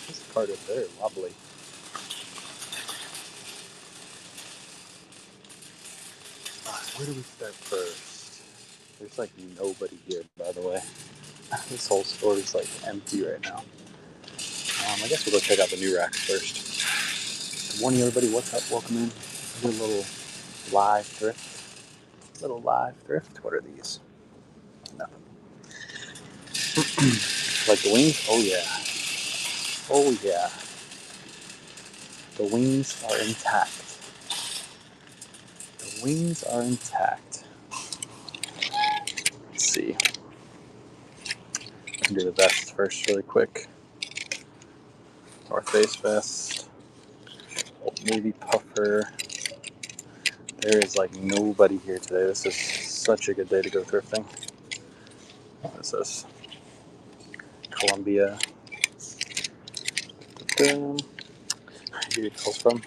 This card is very lovely. Where do we start first? There's like nobody here, by the way. This whole store is like empty right now. I guess we'll go check out the new racks first. Good morning, everybody. What's up? Welcome in. Do a little live thrift. What are these? Nothing. Like the wings? Oh yeah. Oh yeah. The wings are intact. The wings are intact. Let's see. I can do the vest first really quick. North Face vest. Old Navy puffer. There is like nobody here today. This is such a good day to go thrifting. What is this? Columbia. Where do you get those from?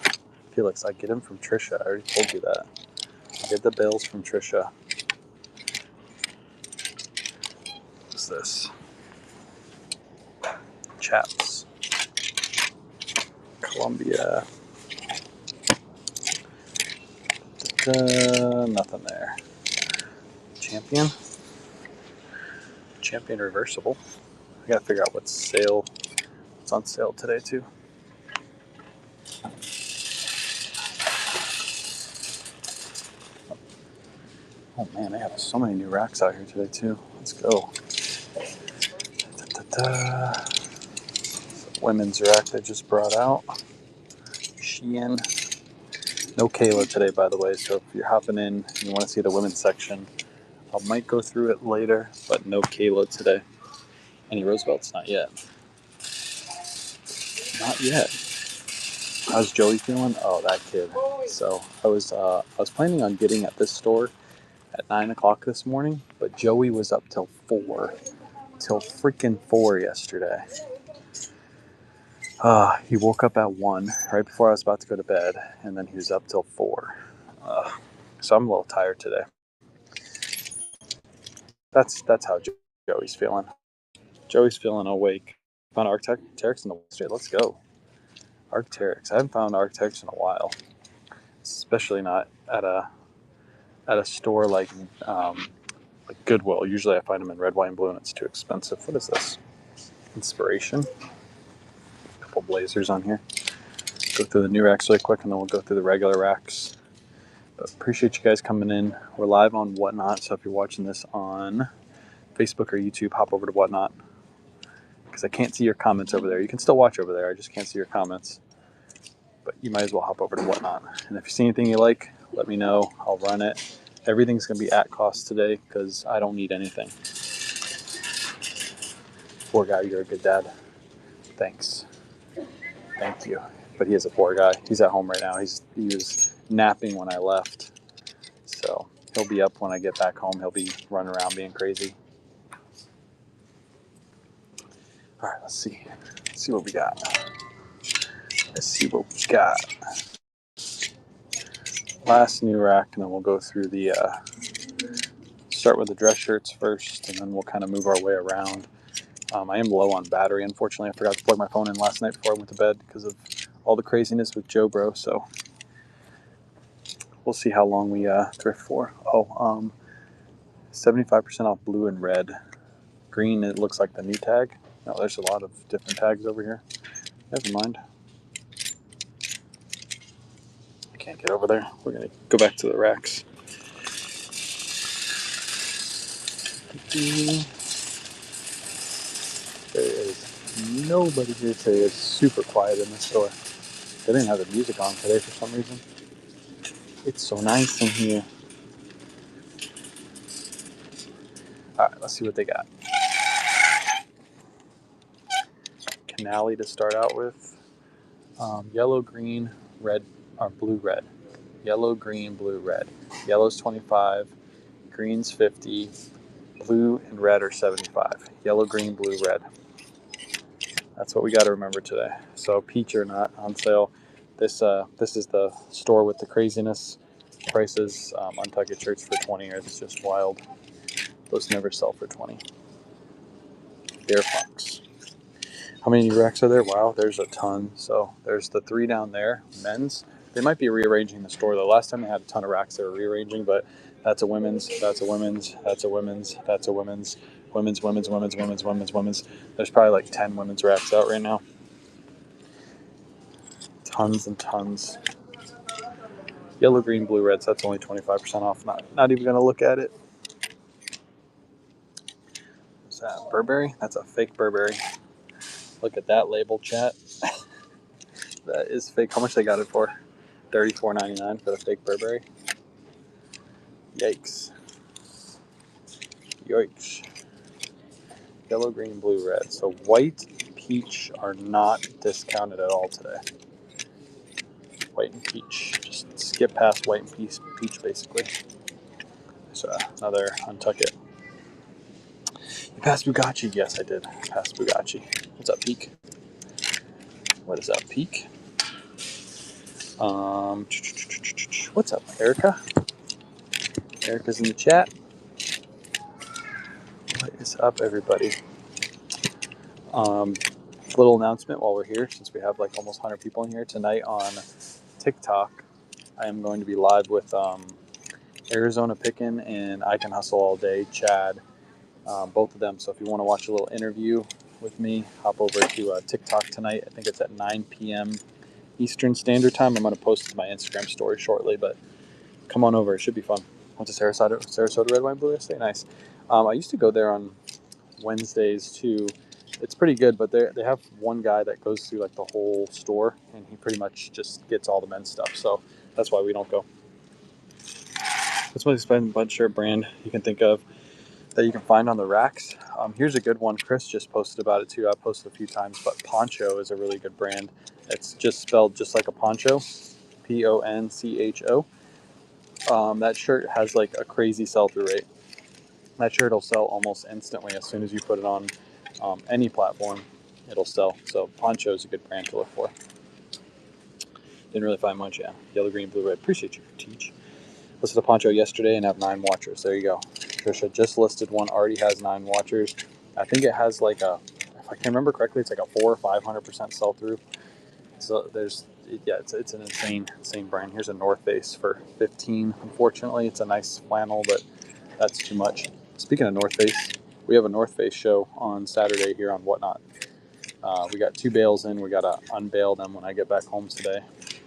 Felix, I get them from Trisha. I already told you that. I get the bills from Trisha. What's this? Chaps. Columbia. Nothing there. Champion reversible. I gotta figure out what's on sale today too. Oh man, they have so many new racks out here today too. Let's go. Women's rack they just brought out. Shein. No Kayla today, by the way, so if you're hopping in and you want to see the women's section, I might go through it later, but no Kayla today. Any Roosevelts? Not yet. Not yet. How's Joey feeling? Oh, that kid. So I was planning on getting at this store at 9 o'clock this morning, but Joey was up till freaking 4 yesterday. He woke up at 1 right before I was about to go to bed, and then he was up till 4. So I'm a little tired today. That's how Joey's feeling. Joey's feeling awake. Found Arc'teryx in the street. Let's go. Arc'teryx. I haven't found Arc'teryx in a while, especially not at a store like Goodwill. Usually I find them in red, white, and blue, and it's too expensive. What is this? Inspiration. A couple blazers on here. Go through the new racks really quick, and then we'll go through the regular racks. But appreciate you guys coming in. We're live on Whatnot, so if you're watching this on Facebook or YouTube, hop over to Whatnot, because I can't see your comments over there. You can still watch over there. I just can't see your comments. But you might as well hop over to Whatnot. And if you see anything you like, let me know. I'll run it. Everything's going to be at cost today because I don't need anything. Poor guy, you're a good dad. Thanks. Thank you. But he is a poor guy. He's at home right now. He was napping when I left. So he'll be up when I get back home. He'll be running around being crazy. All right, let's see. Let's see what we got. Last new rack, and then we'll go through the start with the dress shirts first, and then we'll kind of move our way around. I am low on battery, unfortunately. I forgot to plug my phone in last night before I went to bed because of all the craziness with Joe Bro, so we'll see how long we thrift for. 75% off blue and red. Green, it looks like the new tag. No, there's a lot of different tags over here. Never mind. I can't get over there. We're going to go back to the racks. There is nobody here today. It's super quiet in the store. They didn't have the music on today for some reason. It's so nice in here. Alright, let's see what they got. Canali to start out with. Yellow, green, red, or blue, red. Yellow, green, blue, red. Yellow's 25, green's 50, blue and red are 75. Yellow, green, blue, red. That's what we got to remember today. So peach or not on sale. This is the store with the craziness prices. Untucked shirts for 20 is just wild. Those never sell for 20. Bear Fox. How many racks are there? Wow, there's a ton. So there's the 3 down there, men's. They might be rearranging the store. The last time they had a ton of racks, they were rearranging, but that's a women's, that's a women's, that's a women's, that's a women's, women's. There's probably like 10 women's racks out right now. Tons and tons. Yellow, green, blue, reds. That's only 25% off. Not even gonna look at it. What's that? Burberry? That's a fake Burberry. Look at that label, chat. That is fake. How much they got it for? $34.99 for the fake Burberry. Yikes. Yikes. Yellow, green, blue, red. So white, peach are not discounted at all today. White and peach. Just skip past white and peach basically. So another untuck it. You passed Bugatti? Yes, I did. Pass Bugatti. What's up, Peak? What is up, Peak? What's up, Erica? Erica's in the chat. What is up, everybody? Little announcement while we're here, since we have like almost 100 people in here tonight on TikTok. I am going to be live with Arizona Pickin' and I Can Hustle All Day, Chad, both of them. So if you want to watch a little interview with me, hop over to TikTok tonight. I think it's at 9 p.m. Eastern Standard Time. I'm going to post it to my Instagram story shortly, but come on over. It should be fun. Went to Sarasota Red, White, Blue yesterday. Nice. I used to go there on Wednesdays too. It's pretty good, but they have one guy that goes through like the whole store, and he pretty much just gets all the men's stuff. So that's why we don't go. That's what a bunch shirt brand you can think of that you can find on the racks. Here's a good one. Chris just posted about it too. I posted a few times, but Poncho is a really good brand. It's just spelled just like a poncho, Poncho. That shirt has like a crazy sell-through rate. That shirt will sell almost instantly as soon as you put it on any platform. It'll sell. So Poncho is a good brand to look for. Didn't really find much, yeah. Yellow, green, blue, red. Appreciate you, Teach. Listed a Poncho yesterday and have 9 watchers. There you go. Trisha just listed one, already has 9 watchers. I think it has like a, if I can remember correctly, it's like a 400 or 500% sell through. So it's an insane brand. Here's a North Face for 15. Unfortunately, it's a nice flannel, but that's too much. Speaking of North Face, we have a North Face show on Saturday here on Whatnot. We got 2 bales in. We got to unbale them when I get back home today.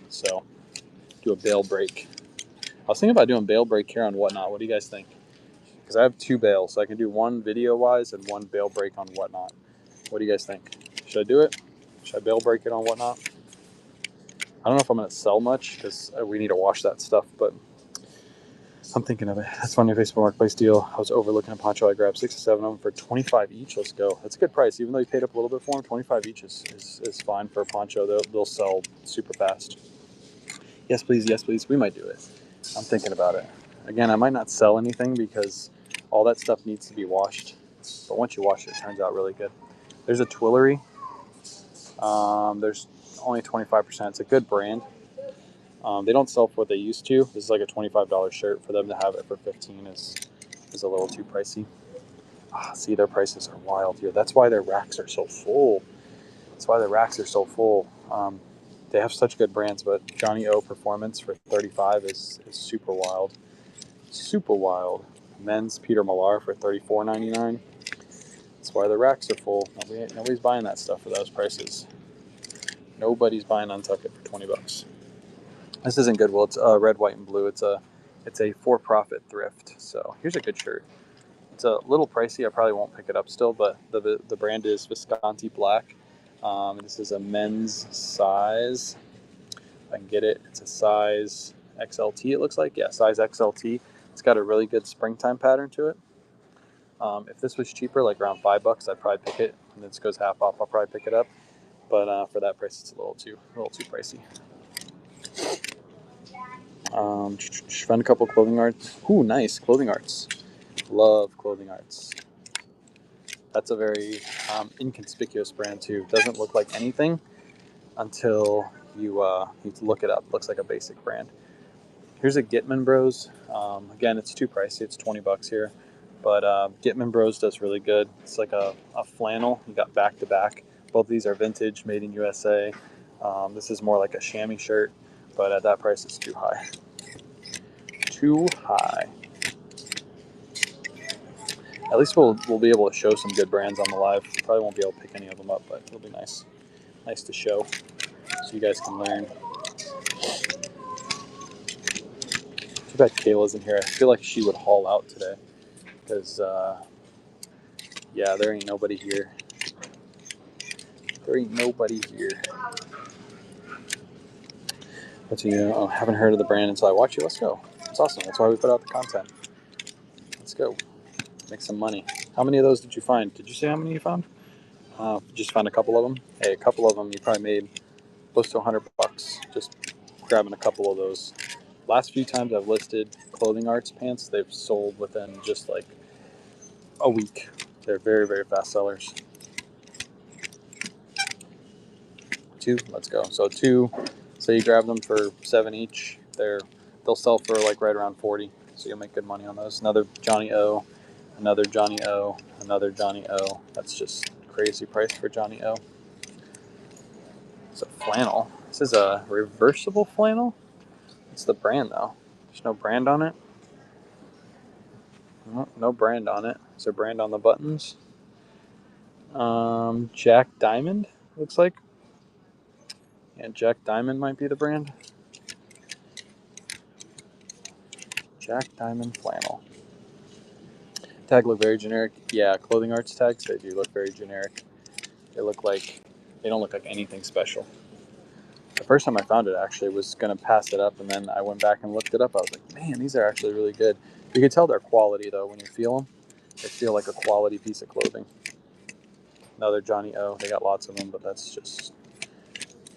So do a bale break. I was thinking about doing bale break here on Whatnot. What do you guys think? Because I have 2 bales, so I can do one video-wise and one bale break on Whatnot. What do you guys think? Should I do it? Should I bale break it on Whatnot? I don't know if I'm going to sell much because we need to wash that stuff, but I'm thinking of it. That's funny, Facebook Marketplace deal. I was overlooking a poncho. I grabbed 6 or 7 of them for 25 each. Let's go. That's a good price. Even though you paid up a little bit for them, 25 each is fine for a poncho. They'll sell super fast. Yes, please. Yes, please. We might do it. I'm thinking about it. Again, I might not sell anything because all that stuff needs to be washed. But once you wash it, it turns out really good. There's a Twillery. There's only 25%. It's a good brand. They don't sell for what they used to. This is like a $25 shirt. For them to have it for 15 is a little too pricey. See, their prices are wild here. That's why their racks are so full. They have such good brands, but Johnny O Performance for 35 is super wild. Super wild. Men's Peter Millar for $34.99. That's why the racks are full. Nobody's buying that stuff for those prices. Nobody's buying Untuck It for $20. This isn't good. Well, it's red, white, and blue. It's a for-profit thrift. So here's a good shirt. It's a little pricey. I probably won't pick it up still, but the brand is Visconti Black. This is a men's size. If I can get it, it's a size XLT. It looks like, yeah, size XLT. It's got a really good springtime pattern to it. If this was cheaper, like around $5, I'd probably pick it. And this goes half off. I'll probably pick it up. But for that price, it's a little too pricey. Found a couple clothing arts. Ooh, nice clothing arts. Love clothing arts. That's a very inconspicuous brand too. Doesn't look like anything until you look it up. Looks like a basic brand. Here's a Gitman Bros. Again, it's too pricey. It's $20 here, but Gitman Bros does really good. It's like a flannel. You got back to back, Both of these are vintage, made in USA. This is more like a chamois shirt, but at that price it's too high. Too high. At least we'll be able to show some good brands on the live. Probably won't be able to pick any of them up, but it'll be nice to show so you guys can learn. Too bad Kayla's in here. I feel like she would haul out today because, yeah, there ain't nobody here. There ain't nobody here. But haven't heard of the brand until I watch you. Let's go. It's awesome. That's why we put out the content. Let's go. Make some money. How many of those did you find? Did you say how many you found? Just found a couple of them. Hey, a couple of them you probably made close to $100 just grabbing a couple of those. Last few times I've listed Clothing Arts pants, they've sold within just like a week. They're very, very fast sellers. 2, let's go. So 2, say you grab them for $7 each. They'll sell for like right around 40. So you'll make good money on those. Another Johnny O, another Johnny O, another Johnny O. That's just crazy price for Johnny O. It's a flannel. This is a reversible flannel. It's the brand though. There's no brand on it. No brand on it. Is there a brand on the buttons? Jack Diamond, looks like. Yeah, Jack Diamond might be the brand. Jack Diamond flannel. Tag look very generic. Yeah, Clothing Arts tags, they do look very generic. They don't look like anything special. The first time I found it, actually, was going to pass it up, and then I went back and looked it up. I was like, man, these are actually really good. You can tell their quality, though, when you feel them. They feel like a quality piece of clothing. Another Johnny O. They got lots of them, but that's just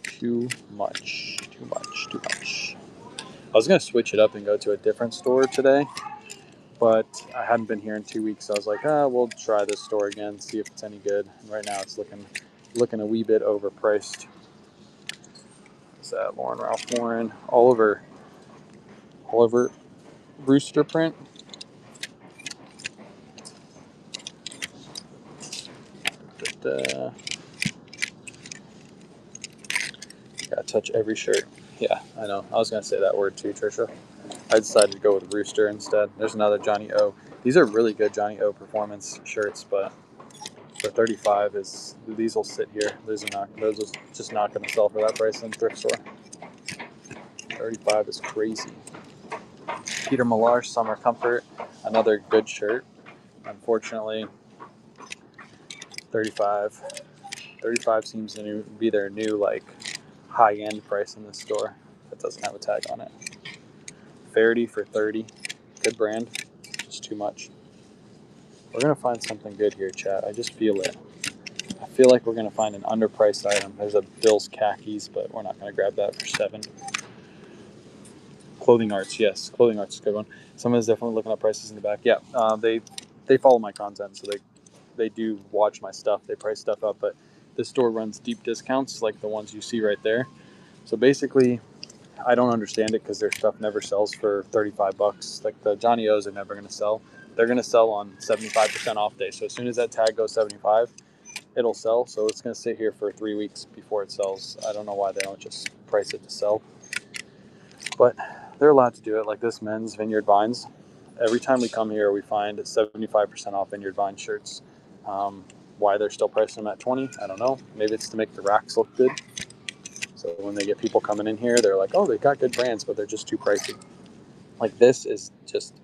too much. I was going to switch it up and go to a different store today, but I hadn't been here in 2 weeks, so I was like, we'll try this store again, see if it's any good. And right now it's looking a wee bit overpriced. Is that Lauren Ralph Lauren? All over rooster print. Gotta touch every shirt. Yeah, I know. I was gonna say that word too, Trisha. I decided to go with rooster instead. There's another Johnny O. These are really good Johnny O performance shirts, but for 35 these will sit here. Those are just not gonna sell for that price in the thrift store. 35 is crazy. Peter Millar Summer Comfort, another good shirt. Unfortunately, 35 seems to be their new like high-end price in this store. That doesn't have a tag on it. Faraday for 30, good brand, just too much. We're gonna find something good here, chat. I just feel it. I feel like we're gonna find an underpriced item. There's a Bill's khakis, but we're not gonna grab that for $7. Clothing Arts, yes, Clothing Arts is a good one. Someone is definitely looking up prices in the back. Yeah, they follow my content, so they do watch my stuff. They price stuff up, but this store runs deep discounts like the ones you see right there. So basically, I don't understand it because their stuff never sells for $35. Like the Johnny O's are never going to sell. They're going to sell on 75% off day. So as soon as that tag goes 75, it'll sell. So it's going to sit here for 3 weeks before it sells. I don't know why they don't just price it to sell, but they're allowed to do it. Like this men's Vineyard Vines. Every time we come here, we find 75% off Vineyard Vines shirts. Why they're still pricing them at 20, I don't know. Maybe it's to make the racks look good. So when they get people coming in here, they're like, oh, they got good brands, but they're just too pricey. Like this is just,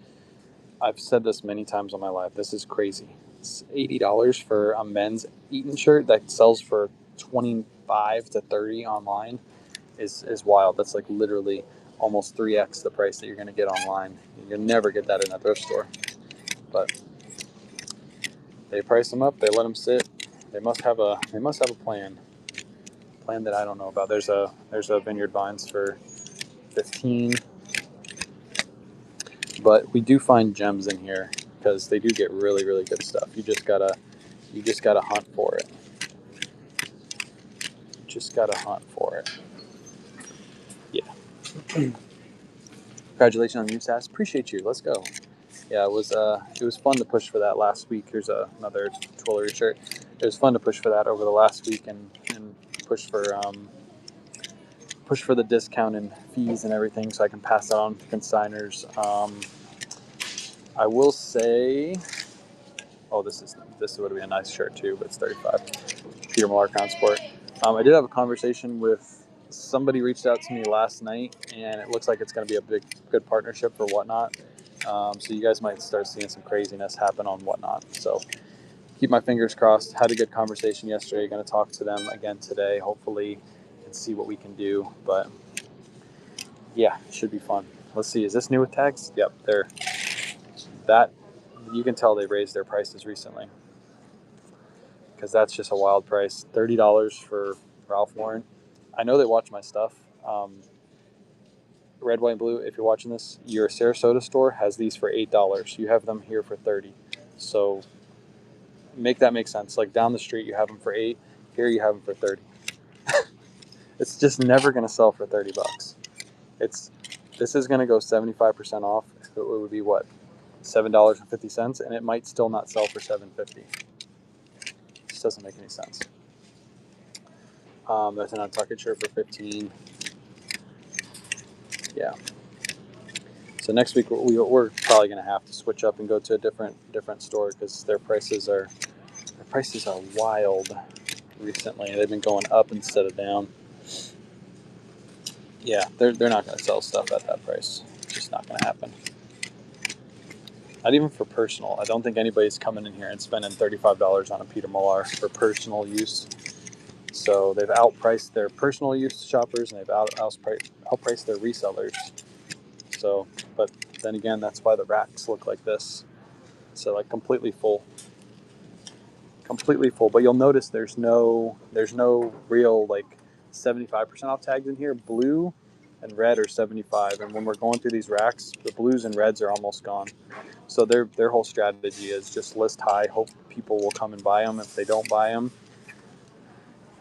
I've said this many times in my life, this is crazy. It's $80 for a men's Eaton shirt that sells for 25 to 30 online is wild. That's like literally almost 3x the price that you're going to get online. You'll never get that in a thrift store. But they price them up, they let them sit. They must have a plan that I don't know about. There's a Vineyard Vines for 15, but we do find gems in here because they do get really, really good stuff. You just gotta hunt for it. Yeah. Congratulations on your stats. Appreciate you. Let's go. Yeah, it was fun to push for that last week. Here's another Twillery shirt. it was fun to push for that over the last week and push for the discount and fees and everything, so I can pass that on to consigners. I will say, oh, this would be a nice shirt too, but it's $35. Peter Millar Sport. I did have a conversation with somebody reached out to me last night, and it looks like it's going to be a good partnership for Whatnot. So you guys might start seeing some craziness happen on Whatnot. So keep my fingers crossed. Had a good conversation yesterday. Going to talk to them again today, hopefully, and see what we can do. But yeah, it should be fun. Let's see. Is this new with tags? Yep, you can tell they raised their prices recently, because that's just a wild price. $30 for Ralph Lauren. I know they watch my stuff. Red, white, and blue. If you're watching this, your Sarasota store has these for $8. You have them here for $30. So make that make sense. Like down the street, you have them for $8. Here, you have them for $30. It's just never going to sell for $30. This is going to go 75% off. It would be what, $7.50, and it might still not sell for $7.50. Just doesn't make any sense. There's an Untucked shirt for $15. Yeah. So next week we're probably going to have to switch up and go to a different store, because their prices are wild recently. They've been going up instead of down. Yeah, they're not going to sell stuff at that price. It's just not going to happen. Not even for personal. I don't think anybody's coming in here and spending $35 on a Peter Millar for personal use. So they've outpriced their personal use shoppers, and they've outpriced their resellers. So, but then again, that's why the racks look like this. So like completely full. But you'll notice there's no real like 75% off tags in here. Blue and red are 75, and when we're going through these racks, the blues and reds are almost gone. So their whole strategy is just list high, hope people will come and buy them. If they don't buy them,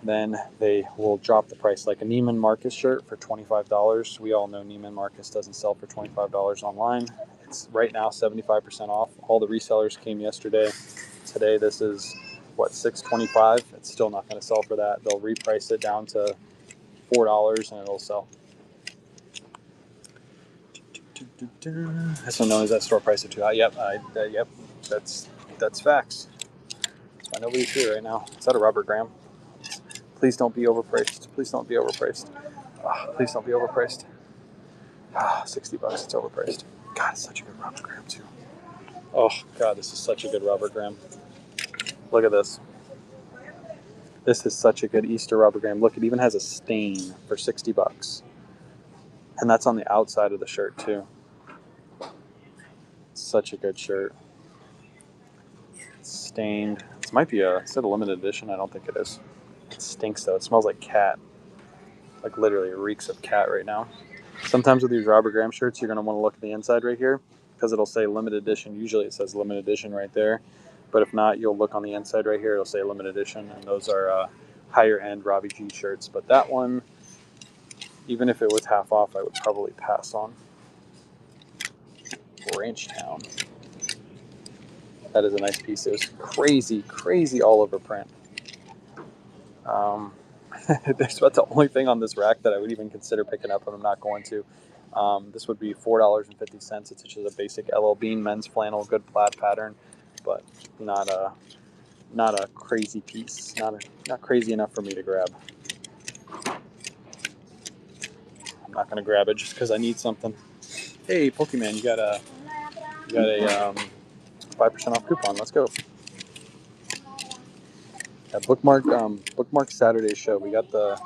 then they will drop the price. Like a Neiman Marcus shirt for $25. We all know Neiman Marcus doesn't sell for $25 online. It's right now 75% off. All the resellers came yesterday. Today this is what, $6.25. It's still not going to sell for that. They'll reprice it down to $4 and it'll sell. This one known as that store price of too high. Yep, that's facts. That's why nobody's here right now. Is that a rubber gram? Please don't be overpriced. Please don't be overpriced. Please don't be overpriced. $60. It's overpriced. God, it's such a good rubber gram too. Oh God, this is such a good rubber gram. Look at this. This is such a good Easter rubber gram. Look, it even has a stain for $60. And that's on the outside of the shirt too. It's such a good shirt. It's stained. This might be is it a limited edition? I don't think it is. It stinks though. It smells like cat. Like literally it reeks of cat right now. Sometimes with these Robert Graham shirts, you're going to want to look at the inside right here, because it'll say limited edition. Usually it says limited edition right there. But if not, you'll look on the inside right here. It'll say limited edition. And those are higher end Robbie G shirts. But that one, even if it was half off, I would probably pass on. Ranch Town. That is a nice piece. It was crazy all over print. That's about the only thing on this rack that I would even consider picking up, but I'm not going to. This would be $4.50. It's just a basic LL Bean men's flannel, good plaid pattern, but not a crazy piece. Not crazy enough for me to grab. I'm not going to grab it just because I need something. Hey, Pokemon, you got a 5% off coupon. Let's go. Bookmark Saturday show. We got the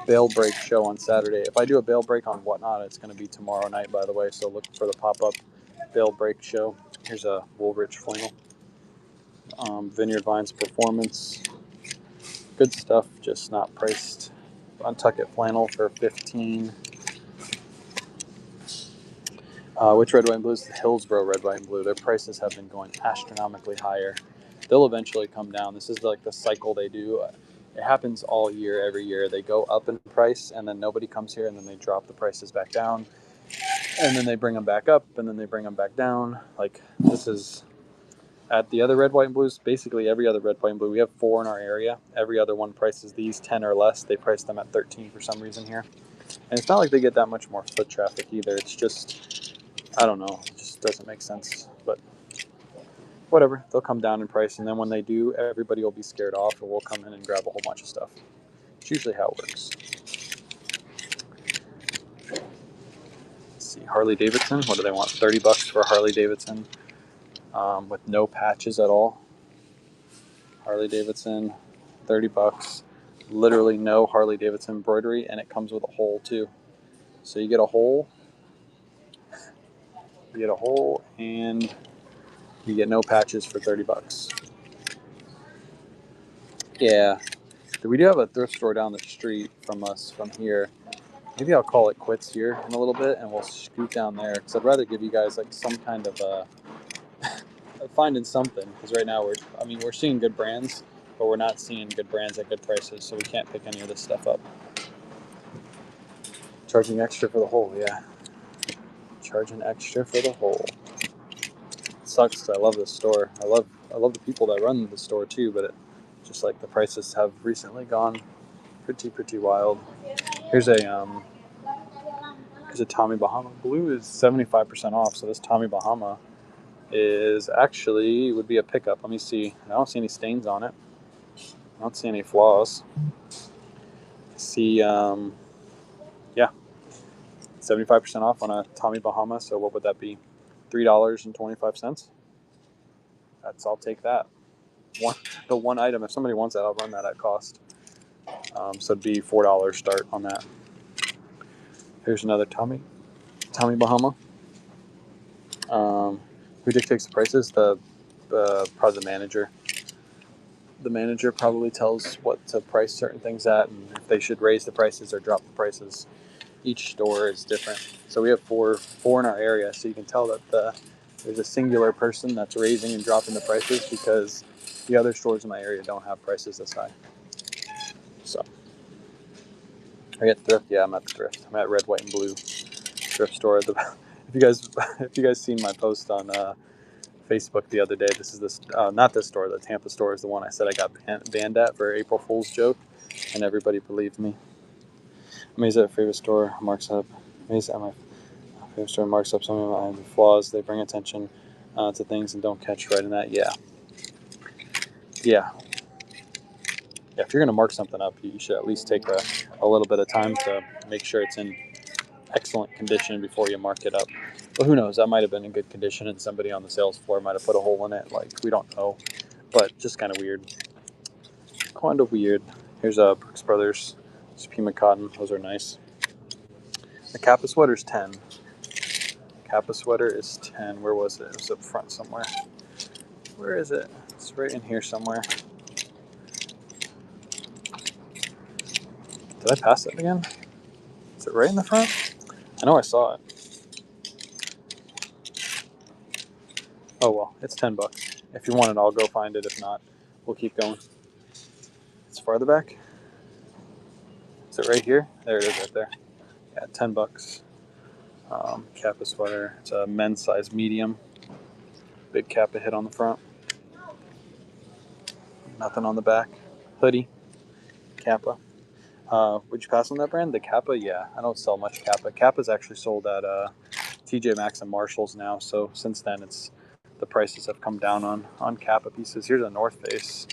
bail break show on Saturday. If I do a bail break on Whatnot, it's going to be tomorrow night, by the way. So look for the pop-up bail break show. Here's a Woolrich flannel. Vineyard Vines Performance. Good stuff, just not priced. Untucked flannel for $15. Which red, white, and blue is the Hillsborough red, white, and blue. Their prices have been going astronomically higher. They'll eventually come down. This is like the cycle they do. It happens all year, every year. They go up in price, and then nobody comes here, and then they drop the prices back down, and then they bring them back up, and then they bring them back down. Like this is At the other red, white, and blues, basically every other red, white, and blue, we have 4 in our area. Every other one prices these 10 or less. They price them at 13 for some reason here. And it's not like they get that much more foot traffic either. It's just, I don't know, it just doesn't make sense. But whatever, they'll come down in price. And then when they do, everybody will be scared off and we'll come in and grab a whole bunch of stuff. It's usually how it works. Let's see, Harley Davidson, what do they want? 30 bucks for a Harley Davidson with no patches at all. Harley Davidson, 30 bucks. Literally no Harley Davidson embroidery, and it comes with a hole too. So you get a hole, and you get no patches for 30 bucks. Yeah, we do have a thrift store down the street from us from here. Maybe I'll call it quits here in a little bit, and we'll scoot down there because I'd rather give you guys like some kind of finding something. Because right now we're seeing good brands, but we're not seeing good brands at good prices, so we can't pick any of this stuff up. Charging extra for the hole, yeah. Charging extra for the hole. It sucks because I love this store. I love the people that run the store too, but just like the prices have recently gone pretty wild. Here's a Tommy Bahama. Blue is 75% off, so this Tommy Bahama is actually would be a pickup. Let me see. I don't see any stains on it. I don't see any flaws. I see, yeah, 75% off on a Tommy Bahama. So what would that be? $3.25. I'll take that. The one item. If somebody wants that, I'll run that at cost. So it'd be $4 start on that. Here's another Tommy Bahama. Who dictates the prices? Probably the manager. The manager probably tells what to price certain things at, and if they should raise the prices or drop the prices. Each store is different. So we have four in our area, so you can tell that there's a singular person that's raising and dropping the prices because the other stores in my area don't have prices this high. So I get Thrift. Yeah, I'm at the Thrift. I'm at red, white, and blue thrift store. If you guys seen my post on Facebook the other day, this is not this store. The Tampa store is the one I said I got banned at for April Fool's joke, and everybody believed me. Amazed at favorite store marks up. Amazed at my favorite store marks up some of my flaws. They bring attention to things and don't catch right in that. Yeah. If you're gonna mark something up, you should at least take a little bit of time to make sure it's in excellent condition before you mark it up. But who knows? That might have been in good condition, and somebody on the sales floor might have put a hole in it. Like, we don't know, but just kind of weird. Kind of weird. Here's Brooks Brothers Pima cotton. Those are nice. The Kappa sweater's 10. Kappa sweater is 10. Where was it? It was up front somewhere. Where is it? It's right in here somewhere. Did I pass it again? Is it right in the front? I know I saw it. Oh well, it's 10 bucks. If you want it, I'll go find it. If not, we'll keep going. It's farther back. Is it right here? There it is, right there. Yeah, 10 bucks. Kappa sweater. It's a men's size medium. Big Kappa hit on the front. Nothing on the back. Hoodie. Kappa. Would you pass on that brand? The Kappa? Yeah, I don't sell much Kappa. Kappa's actually sold at TJ Maxx and Marshalls now. So since then, the prices have come down on Kappa pieces. Here's a North Face.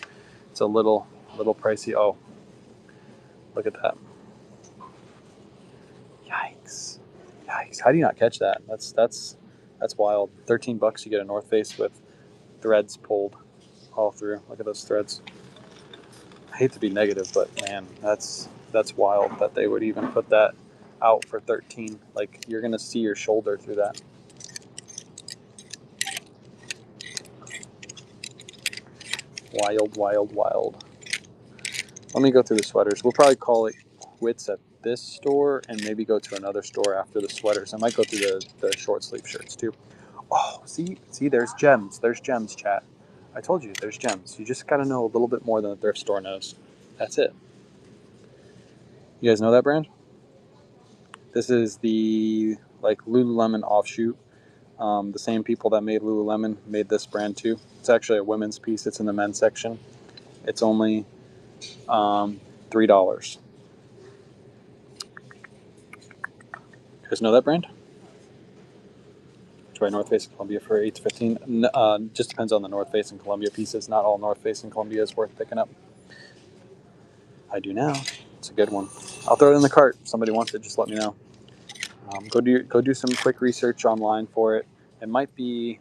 It's a little pricey. Oh, look at that. Yikes. How do you not catch that? That's wild. 13 bucks, you get a North Face with threads pulled all through. Look at those threads. I hate to be negative, but man, that's wild that they would even put that out for 13. Like, you're gonna see your shoulder through that. Wild. Let me go through the sweaters. We'll probably call it quits at this store and maybe go to another store after the sweaters. I might go through the short sleeve shirts too. Oh, see, there's gems. There's gems, chat. I told you, there's gems. You just gotta know a little bit more than the thrift store knows. That's it. You guys know that brand? This is the Lululemon offshoot. The same people that made Lululemon made this brand too. It's actually a women's piece. It's in the men's section. It's only $3. You guys know that brand? Try North Face and Columbia for $8 to $15. Just depends on the North Face and Columbia pieces. Not all North Face and Columbia is worth picking up. I do now. It's a good one. I'll throw it in the cart. If somebody wants it, just let me know. Go do some quick research online for it. It might be,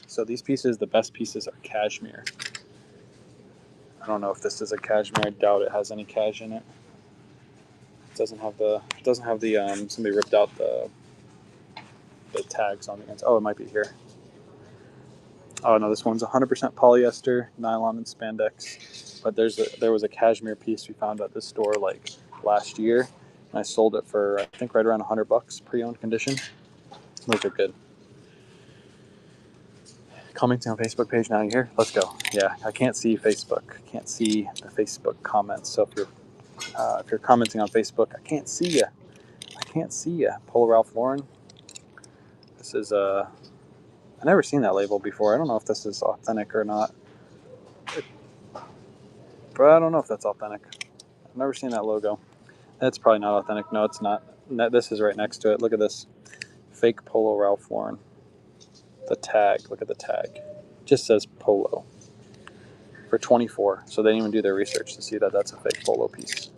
so these pieces, the best pieces are cashmere. I don't know if this is a cashmere. I doubt it has any cash in it. It doesn't have the somebody ripped out the tags on the ends. Oh, it might be here. Oh no, this one's 100% polyester, nylon, and spandex. But there was a cashmere piece we found at this store like last year, and I sold it for I think right around $100 pre-owned condition. Those are good. Commenting on Facebook page now. You here? Let's go. Yeah, I can't see Facebook. I can't see the Facebook comments. So if you're commenting on Facebook, I can't see you. I can't see you. Polo Ralph Lauren. This is I've never seen that label before. I don't know if this is authentic or not. But I don't know if that's authentic. I've never seen that logo. That's probably not authentic. No, it's not. This is right next to it. Look at this. Fake Polo Ralph Lauren. The tag. Look at the tag. It just says Polo. For $24. So they didn't even do their research to see that that's a fake Polo piece.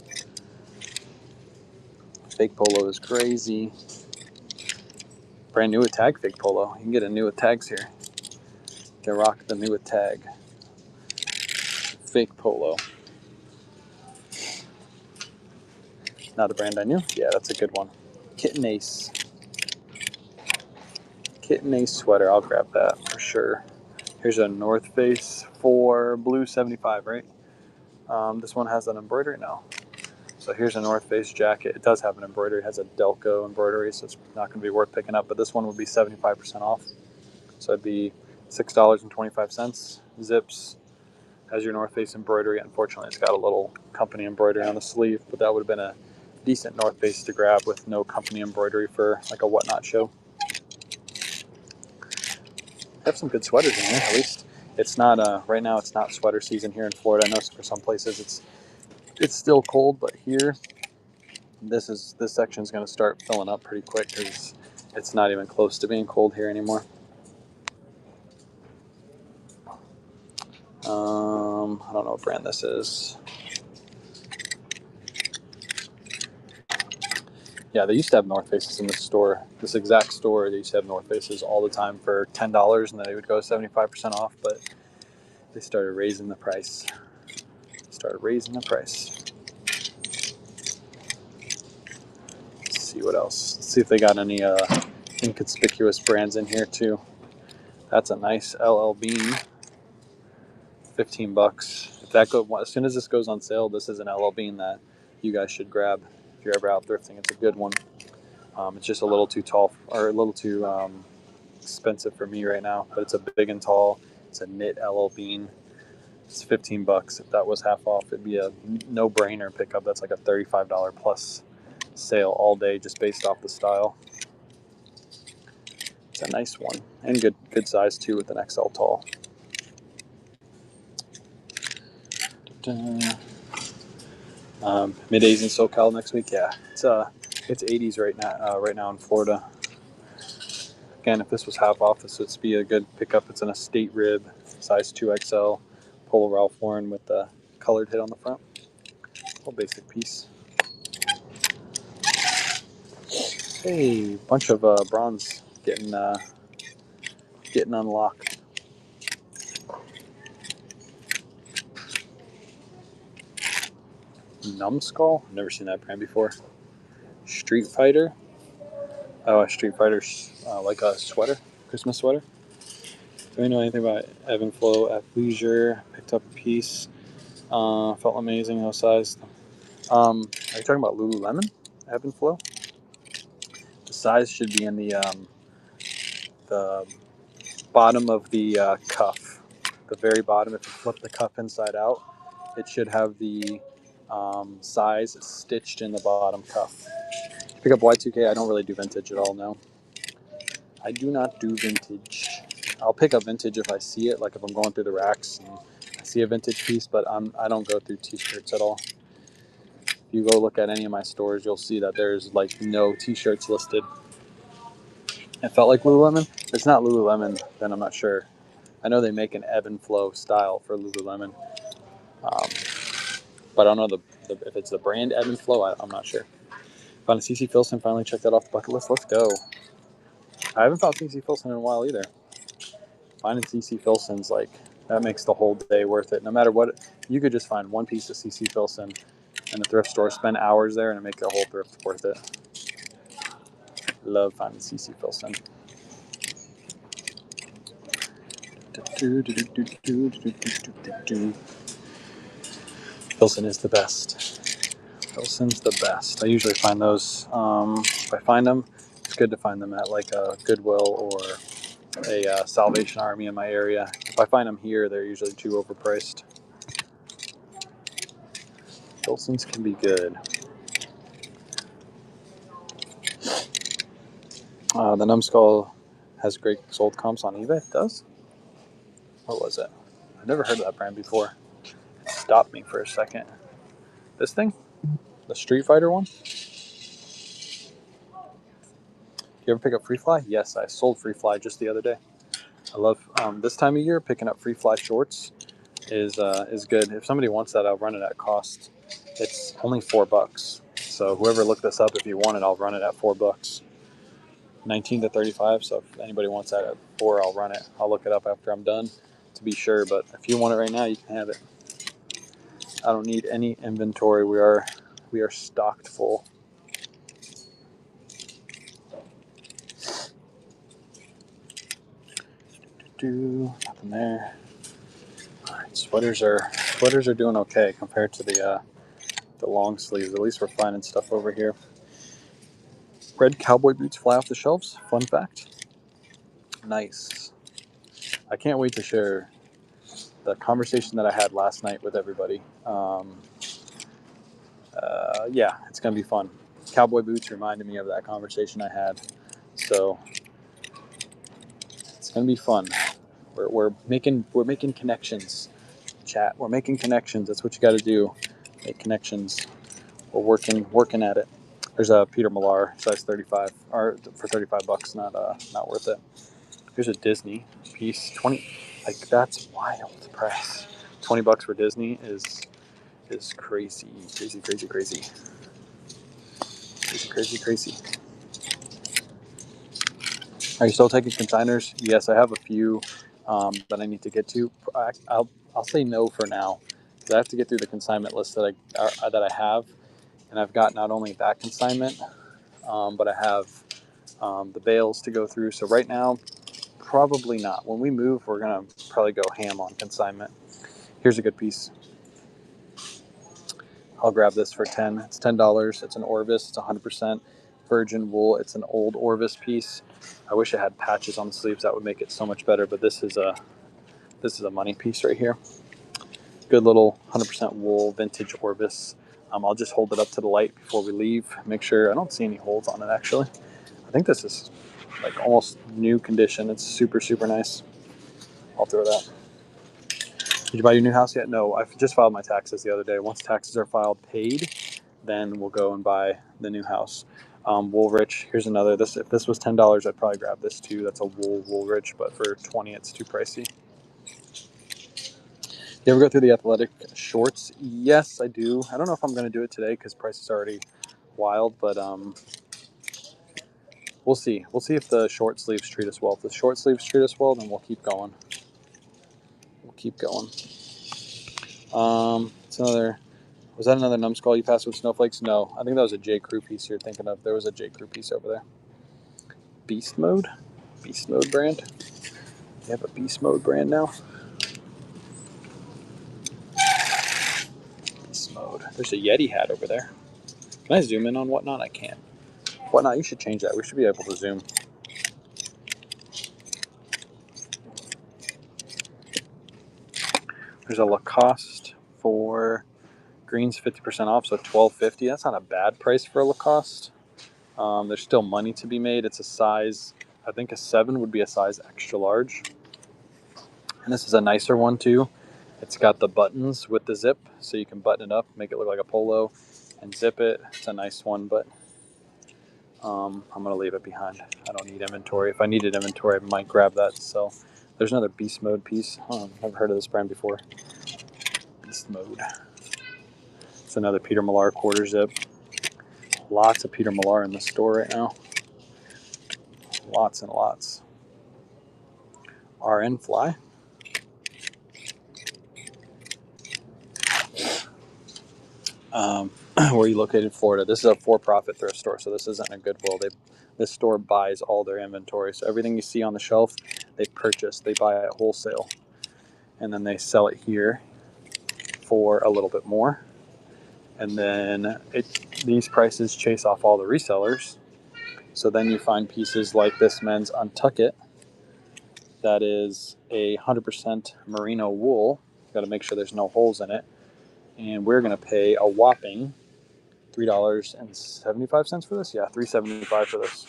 Fake Polo is crazy. Brand new with tag fake Polo. You can get a new with tags here. You can rock the new with tag. Fake Polo. Not a brand I knew. Yeah, that's a good one. Kitten Ace. Kitten Ace sweater. I'll grab that for sure. Here's a North Face for blue 75, right? This one has an embroidery now. So here's a North Face jacket. It does have an embroidery. It has a Delco embroidery, so it's not going to be worth picking up. But this one would be 75% off. So it'd be $6.25. Zips. Has your North Face embroidery. Unfortunately, it's got a little company embroidery on the sleeve, but that would have been a decent North Face to grab with no company embroidery for like a whatnot show. I have some good sweaters in here. At least it's not right now. It's not sweater season here in Florida. I know for some places it's still cold, but here this section is going to start filling up pretty quick because it's not even close to being cold here anymore. I don't know what brand this is. Yeah, they used to have North Faces in this store. This exact store, they used to have North Faces all the time for $10, and then they would go 75% off, but they started raising the price. Let's see what else. Let's see if they got any inconspicuous brands in here too. That's a nice LL Bean. $15. If that as soon as this goes on sale, this is an LL Bean that you guys should grab if you're ever out thrifting. It's a good one. It's just a little too tall or a little too expensive for me right now, but it's a big and tall. It's a knit LL Bean. It's $15. If that was half off, it'd be a no-brainer pickup. That's like a $35 plus sale all day just based off the style. It's a nice one and good size too with an XL tall. Mid-80s in SoCal next week. Yeah, it's 80s right now in Florida. Again, if this was half off, this would be a good pickup. It's an estate rib, size 2XL, Polo Ralph Lauren with the colored hit on the front. Little basic piece. Hey, bunch of bronze getting unlocked. Numbskull? I've never seen that brand before. Street Fighter. Oh, a Street Fighter, like a sweater, Christmas sweater. Do we know anything about Ebb and Flow Athleisure? Picked up a piece. Felt amazing, no size. Are you talking about Lululemon? Ebb and Flow? The size should be in the bottom of the cuff. The very bottom, if you flip the cuff inside out, it should have the size stitched in the bottom cuff. Pick up Y2K. I don't really do vintage at all, no. I do not do vintage. I'll pick up vintage if I see it, like if I'm going through the racks and I see a vintage piece, but I don't go through t-shirts at all. If you go look at any of my stores, you'll see that there's like no t-shirts listed. It felt like Lululemon. If it's not Lululemon, then I'm not sure. I know they make an ebb and flow style for Lululemon, but I don't know if it's the brand ebb and flow. I'm not sure. Found a CC Filson, finally checked that off the bucket list. Let's go. I haven't found CC Filson in a while either. Finding CC Filson's like, that makes the whole day worth it. No matter what, you could just find one piece of CC Filson in a thrift store, spend hours there, and make the whole thrift worth it. Love finding CC Filson. Filson is the best. Filson's the best. I usually find those, if I find them, it's good to find them at like a Goodwill or a Salvation Army in my area. If I find them here, they're usually too overpriced. Filson's can be good. The Numbskull has great sold comps on eBay. It does? What was it? I've never heard of that brand before. It stopped me for a second. This thing? The Street Fighter one? You ever pick up Free Fly? Yes, I sold Free Fly just the other day. I love this time of year picking up Free Fly shorts is good. If somebody wants that, I'll run it at cost. It's only $4. So whoever looked this up, if you want it, I'll run it at $4. 19 to 35. So if anybody wants that at $4, I'll run it. I'll look it up after I'm done to be sure. But if you want it right now, you can have it. I don't need any inventory. We are stocked full. Nothing there. All right, sweaters are doing okay compared to the long sleeves. At least we're finding stuff over here. Red cowboy boots fly off the shelves. Fun fact. Nice. I can't wait to share the conversation that I had last night with everybody. Yeah, it's gonna be fun. Cowboy boots reminded me of that conversation I had, so it's gonna be fun. We're making connections, chat. We're making connections. That's what you got to do. Make connections. We're working at it. There's a Peter Millar size 35, or for $35. Not worth it. Here's a Disney piece, 20. Like that's wild price. $20 for Disney is crazy. Are you still taking consigners? Yes, I have a few that I need to get to. I'll say no for now because I have to get through the consignment list that I have, and I've got not only that consignment, but I have the bales to go through. So right now, probably not. When we move, we're gonna probably go ham on consignment. Here's a good piece. I'll grab this for 10. It's $10. It's an Orvis. It's 100% virgin wool. It's an old Orvis piece. I wish it had patches on the sleeves. That would make it so much better. But this is a money piece right here. Good little 100% wool vintage Orvis. I'll just hold it up to the light before we leave. Make sure I don't see any holes on it. Actually, I think this is like almost new condition. It's super nice. I'll throw that. Did you buy your new house yet? No, I just filed my taxes the other day. Once taxes are filed, paid, then we'll go and buy the new house. Woolrich, here's another. If this was $10, I'd probably grab this too. That's a Woolrich, but for $20, it's too pricey. You ever go through the athletic shorts? Yes, I do. I don't know if I'm going to do it today because price is already wild, but we'll see. We'll see if the short sleeves treat us well. If the short sleeves treat us well, then we'll keep going. It's another. Was that another numbskull you passed with snowflakes? No, I think that was a J. Crew piece you're thinking of. There was a J. Crew piece over there. Beast Mode brand. You have a Beast Mode brand now. Beast Mode. There's a Yeti hat over there. Can I zoom in on Whatnot? I can't. Whatnot, you should change that. We should be able to zoom. There's a Lacoste for greens 50% off, so $12.50. That's not a bad price for a Lacoste. There's still money to be made. It's a size, I think a 7 would be a size extra large. And this is a nicer one too. It's got the buttons with the zip, so you can button it up, make it look like a polo, and zip it. It's a nice one, but I'm going to leave it behind. I don't need inventory. If I needed inventory, I might grab that. So there's another Beast Mode piece. I've never heard of this brand before. Beast Mode. It's another Peter Millar quarter zip. Lots of Peter Millar in the store right now. Lots and lots. RN Fly. Where are you located? Florida. This is a for-profit thrift store, so this isn't a Goodwill. This store buys all their inventory. So everything you see on the shelf, they purchase. They buy it wholesale, and then they sell it here for a little bit more. And then these prices chase off all the resellers. So then you find pieces like this men's Untuck It. That is 100% merino wool. Got to make sure there's no holes in it. And we're going to pay a whopping $3.75 for this. Yeah, $3.75 for this.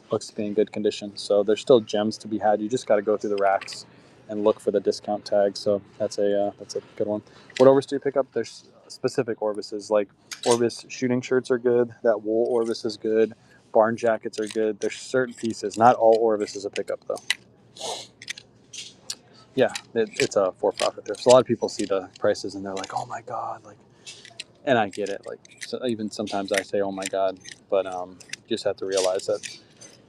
Looks to be in good condition. So there's still gems to be had. You just got to go through the racks and look for the discount tag. So that's a good one. What Orvis do you pick up? There's specific Orvises. Like Orvis shooting shirts are good. That wool Orvis is good. Barn jackets are good. There's certain pieces. Not all Orvis is a pickup though. Yeah, it's a for-profit thrift. So a lot of people see the prices and they're like, "Oh my god!" Like, and I get it. Like, so even sometimes I say, "Oh my god," but you just have to realize that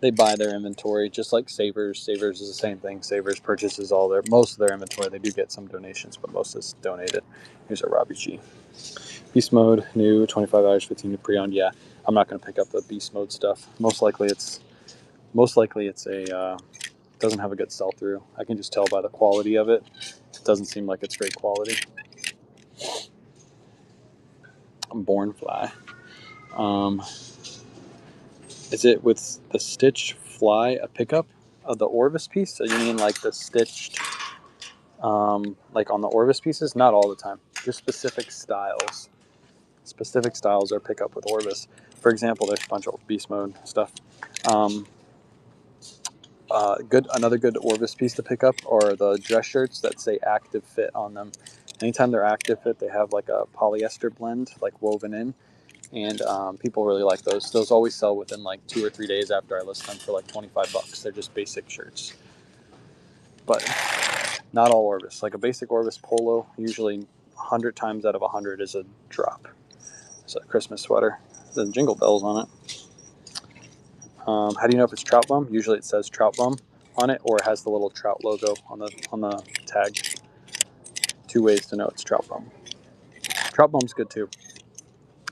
they buy their inventory just like Savers. Savers is the same thing. Savers purchases most of their inventory. They do get some donations, but most is donated. Here's a Robbie G. Beast Mode, new, $25, 15 pre-owned. Yeah, I'm not going to pick up the Beast Mode stuff. Most likely it's a doesn't have a good sell-through. I can just tell by the quality of it. It doesn't seem like it's great quality. Born Fly. Is it with the stitch fly a pickup of the Orvis piece? So you mean like the stitched, like on the Orvis pieces? Not all the time. Just specific styles. Specific styles are pickup with Orvis. For example, there's a bunch of Beast Mode stuff. Another good Orvis piece to pick up are the dress shirts that say Active Fit on them. Anytime they're Active Fit, they have like a polyester blend like woven in, and people really like those. Those always sell within like 2 or 3 days after I list them for like $25. They're just basic shirts, but not all Orvis. Like a basic Orvis polo, usually 100 times out of 100 is a drop. It's a Christmas sweater. There's jingle bells on it. How do you know if it's Trout Bum? Usually it says Trout Bum on it, or it has the little trout logo on the tag. 2 ways to know it's Trout Bum. Trout Bum's good too.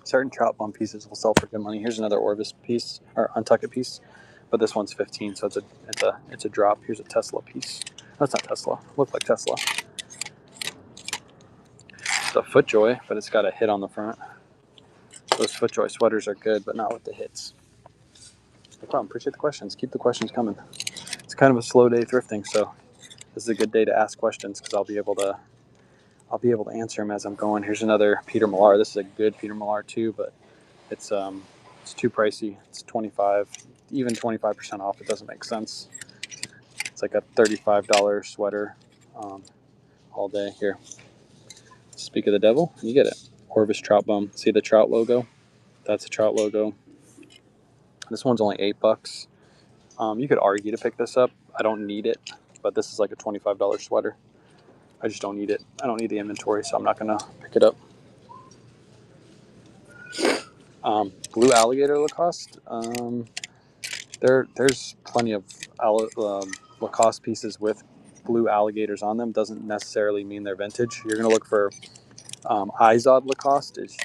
Certain Trout Bum pieces will sell for good money. Here's another Orvis piece or Untuck It piece, but this one's 15, so it's a drop. Here's a Tesla piece. That's not Tesla. Looks like Tesla. It's a FootJoy, but it's got a hit on the front. Those FootJoy sweaters are good, but not with the hits. No problem. Appreciate the questions. Keep the questions coming. It's kind of a slow day thrifting, so this is a good day to ask questions because I'll be able to answer them as I'm going. Here's another Peter Millar. This is a good Peter Millar too, but it's too pricey. It's 25% off. It doesn't make sense. It's like a $35 sweater all day. Here, speak of the devil, you get it. Orvis Trout Bum. See the trout logo? That's a trout logo. This one's only $8. You could argue to pick this up. I don't need it, but this is like a $25 sweater. I just don't need it. I don't need the inventory, so I'm not going to pick it up. Blue Alligator Lacoste. There's plenty of Lacoste pieces with blue alligators on them. Doesn't necessarily mean they're vintage. You're going to look for Izod Lacoste is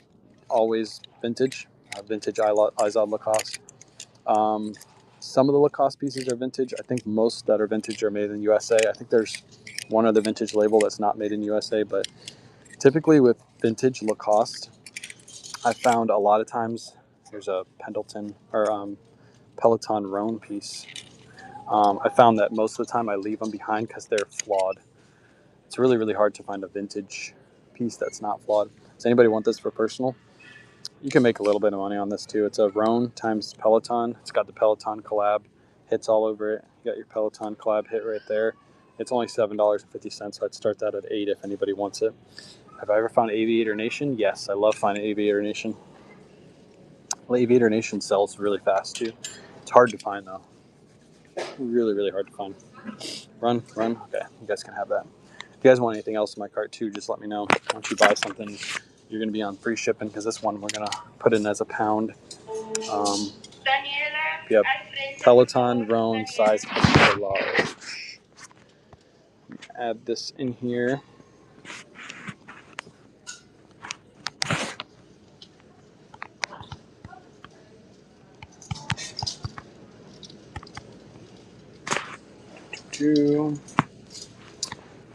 always vintage. Vintage Izod Lacoste. Some of the Lacoste pieces are vintage. I think most that are vintage are made in USA. I think there's one other vintage label that's not made in USA, but typically with vintage Lacoste, I found a lot of times there's a Pendleton or Peloton Roan piece. I found that most of the time I leave them behind because they're flawed. It's really, really hard to find a vintage piece that's not flawed. Does anybody want this for personal? You can make a little bit of money on this too. It's a Roan times Peloton. It's got the Peloton collab hits all over it. You got your Peloton collab hit right there. It's only $7.50, so I'd start that at $8 if anybody wants it. Have I ever found Aviator Nation? Yes, I love finding Aviator Nation. Well, Aviator Nation sells really fast too. It's hard to find though. Really, really hard to find. Run. Okay, you guys can have that. If you guys want anything else in my cart too, just let me know. Once you buy something, you're going to be on free shipping because this one we're going to put in as a pound. Yep. Peloton Roan size extra large. Add this in here.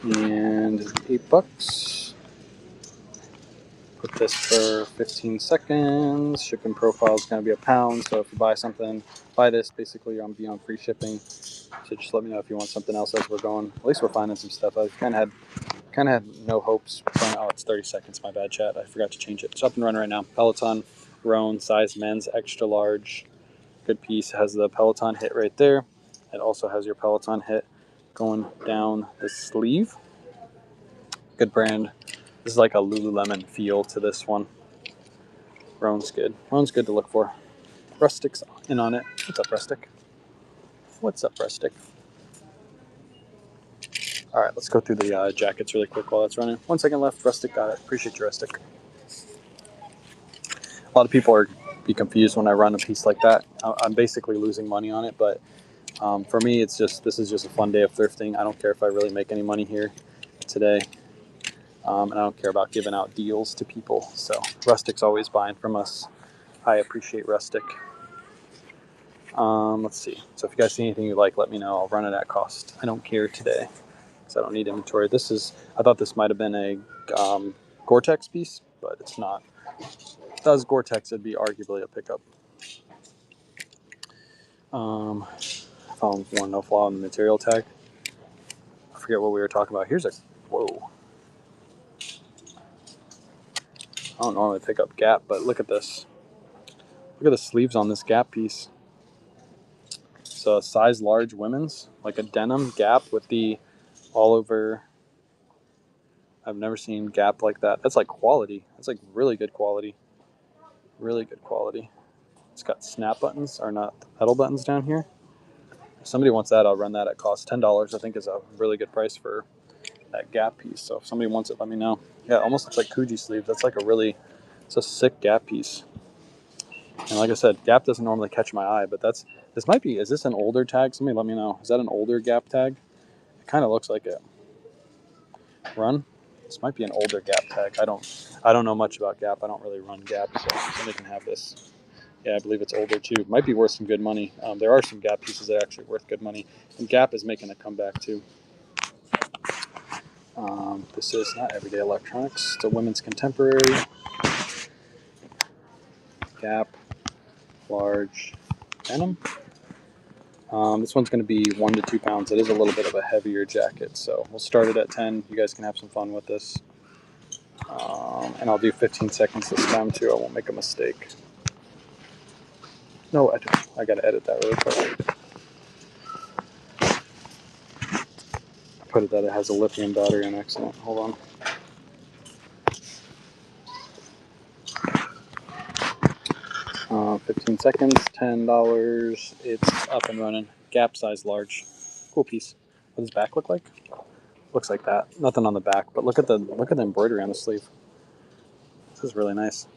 And $8. Put this for 15 seconds. Shipping profile is going to be a pound. So if you buy something, buy this. Basically, you're going to be on free shipping. So just let me know if you want something else as we're going. At least we're finding some stuff. I kind of had no hopes. Oh, it's 30 seconds. My bad, chat. I forgot to change it. It's up and running right now. Peloton Roan size men's extra large. Good piece. It has the Peloton hit right there. It also has your Peloton hit going down the sleeve. Good brand. This is like a Lululemon feel to this one. Roan's good. Roan's good to look for. Rustic's in on it. What's up, Rustic? What's up, Rustic? All right, let's go through the jackets really quick while that's running. 1 second left. Rustic got it. Appreciate you, Rustic. A lot of people are be confused when I run a piece like that. I'm basically losing money on it, but for me, this is just a fun day of thrifting. I don't care if I really make any money here today. And I don't care about giving out deals to people. So Rustic's always buying from us. I appreciate Rustic. Let's see. So if you guys see anything you like, let me know. I'll run it at cost. I don't care today because I don't need inventory. I thought this might have been a Gore-Tex piece, but it's not. If it was Gore-Tex, it'd be arguably a pickup. I found one no flaw on the material tag. I forget what we were talking about. Whoa. I don't normally pick up Gap, but look at this. Look at the sleeves on this Gap piece. So a size large women's, like a denim Gap with the all over. I've never seen Gap like that. That's like quality. That's like really good quality. Really good quality. It's got snap buttons, or not pedal buttons down here. If somebody wants that, I'll run that at cost. $10 I think is a really good price for that Gap piece. So if somebody wants it, let me know. Yeah, it almost looks like Kuji sleeves. It's a sick Gap piece. And like I said, Gap doesn't normally catch my eye, but is this an older tag? Somebody let me know. Is that an older Gap tag? It kind of looks like it. Run? This might be an older Gap tag. I don't know much about Gap. I don't really run Gap, so somebody can have this. Yeah, I believe it's older too. Might be worth some good money. There are some Gap pieces that are actually worth good money. And Gap is making a comeback too. This is not Everyday Electronics. It's a women's contemporary. Gap, large denim. This one's going to be 1 to 2 pounds. It is a little bit of a heavier jacket, so we'll start it at 10. You guys can have some fun with this. And I'll do 15 seconds this time too. I won't make a mistake. No, I got to edit that really quick. I put it that it has a lithium battery on accident. Hold on. 15 seconds, $10. It's up and running. Gap size large. Cool piece. What does back look like? Looks like that. Nothing on the back, but look at the embroidery on the sleeve. This is really nice.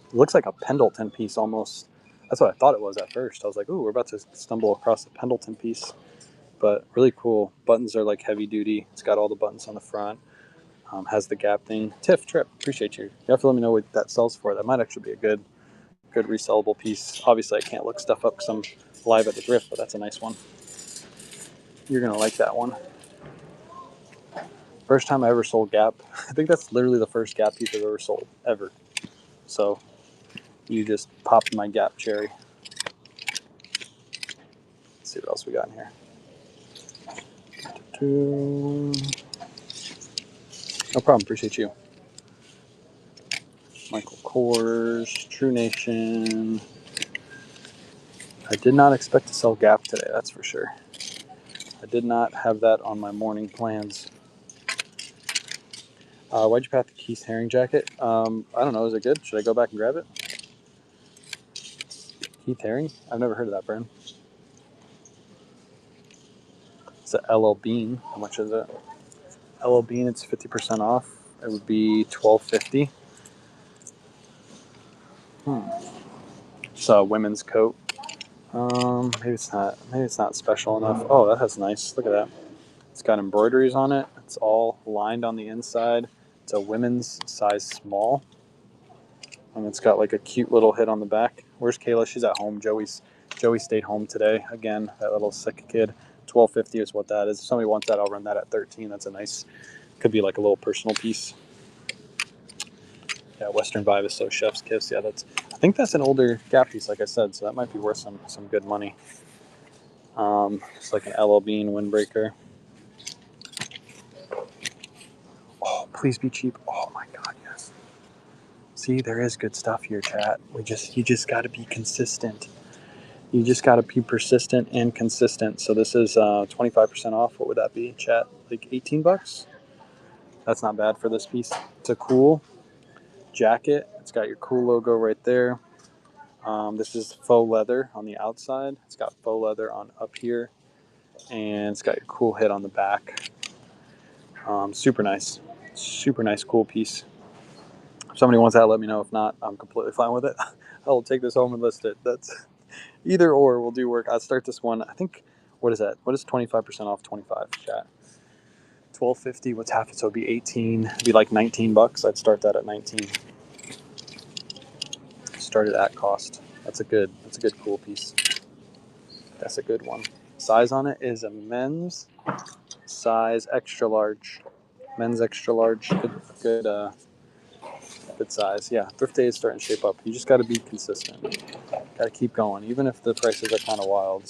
It looks like a Pendleton piece almost. That's what I thought it was at first. I was like, ooh, we're about to stumble across a Pendleton piece. But really cool. Buttons are like heavy duty. It's got all the buttons on the front. Has the Gap thing. Tiff, Trip, appreciate you. You have to let me know what that sells for. That might actually be a good resellable piece. Obviously, I can't look stuff up because I'm live at the Thrift, but that's a nice one. You're going to like that one. First time I ever sold Gap. I think that's literally the first Gap piece I've ever sold, ever. So you just popped my Gap cherry. Let's see what else we got in here. No problem, appreciate you. Michael Kors, True Nation. I did not expect to sell Gap today, that's for sure. I did not have that on my morning plans. Why'd you pack the Keith Haring jacket? I don't know. Is it good? Should I go back and grab it? Keith Haring? I've never heard of that brand. It's a LL Bean. How much is it? LL Bean, it's 50% off. It would be $12.50. It's a women's coat. Maybe it's not. Maybe it's not special enough. Oh, that has nice. Look at that. It's got embroideries on it. It's all lined on the inside. It's a women's size small. And it's got like a cute little hit on the back. Where's Kayla? She's at home. Joey stayed home today. Again, that little sick kid. $12.50 is what that is. If somebody wants that, I'll run that at $13. That's a nice. Could be like a little personal piece. Yeah, Western Vibe is so chef's kiss. Yeah, that's. I think that's an older Gap piece, like I said, so that might be worth some good money. It's like an LL Bean windbreaker. Oh, please be cheap. Oh my God, yes. See, there is good stuff here, chat. You just got to be consistent. You just got to be persistent and consistent. So this is 25% off. What would that be, chat? Like $18? That's not bad for this piece. It's a cool jacket. It's got your cool logo right there. This is faux leather on the outside. It's got faux leather on up here, and it's got your cool hit on the back. Super nice, cool piece. If somebody wants that, let me know. If not, I'm completely fine with it. I'll take this home and list it. That's either or will do work. I'll start this one. I think, what is that? What is 25% off 25, chat? $12.50. What's half it? So it'd be 18. It'd be like $19. I'd start that at 19. Start it at cost. That's a good cool piece. That's a good one. Size on it is a men's size extra large. Men's extra large. Good size. Yeah, thrift day is starting to shape up. You just got to be consistent. Got to keep going, even if the prices are kind of wild.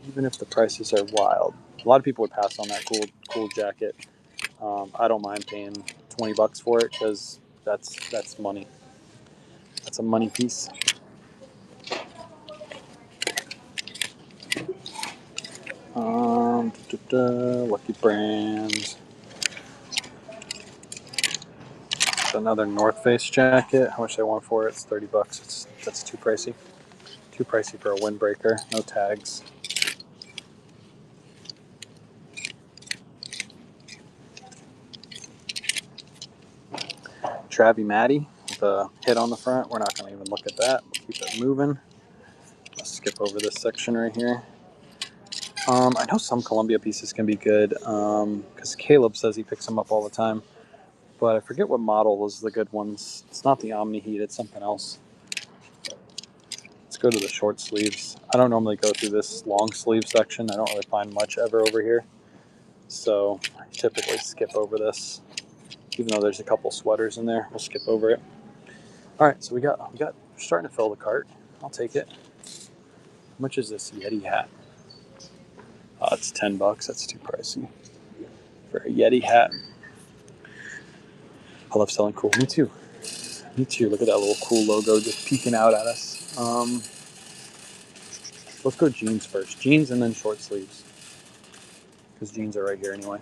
Even if the prices are wild, a lot of people would pass on that cool jacket. I don't mind paying $20 for it because that's money. That's a money piece. Lucky Brand. Another North Face jacket. How much they want for it? It's $30. That's too pricey. Too pricey for a windbreaker. No tags. Travie Matty with a hit on the front. We're not going to even look at that. We'll keep it moving. Let's skip over this section right here. I know some Columbia pieces can be good because Caleb says he picks them up all the time. But I forget what model was the good ones. It's not the Omni Heat. It's something else. Let's go to the short sleeves. I don't normally go through this long sleeve section. I don't really find much ever over here. So I typically skip over this. Even though there's a couple sweaters in there, we'll skip over it. All right, so we got starting to fill the cart. I'll take it. How much is this Yeti hat? It's $10. That's too pricey for a Yeti hat. I love selling cool. Me too. Look at that little cool logo just peeking out at us. Let's go jeans first. Jeans and then short sleeves. Because jeans are right here anyway.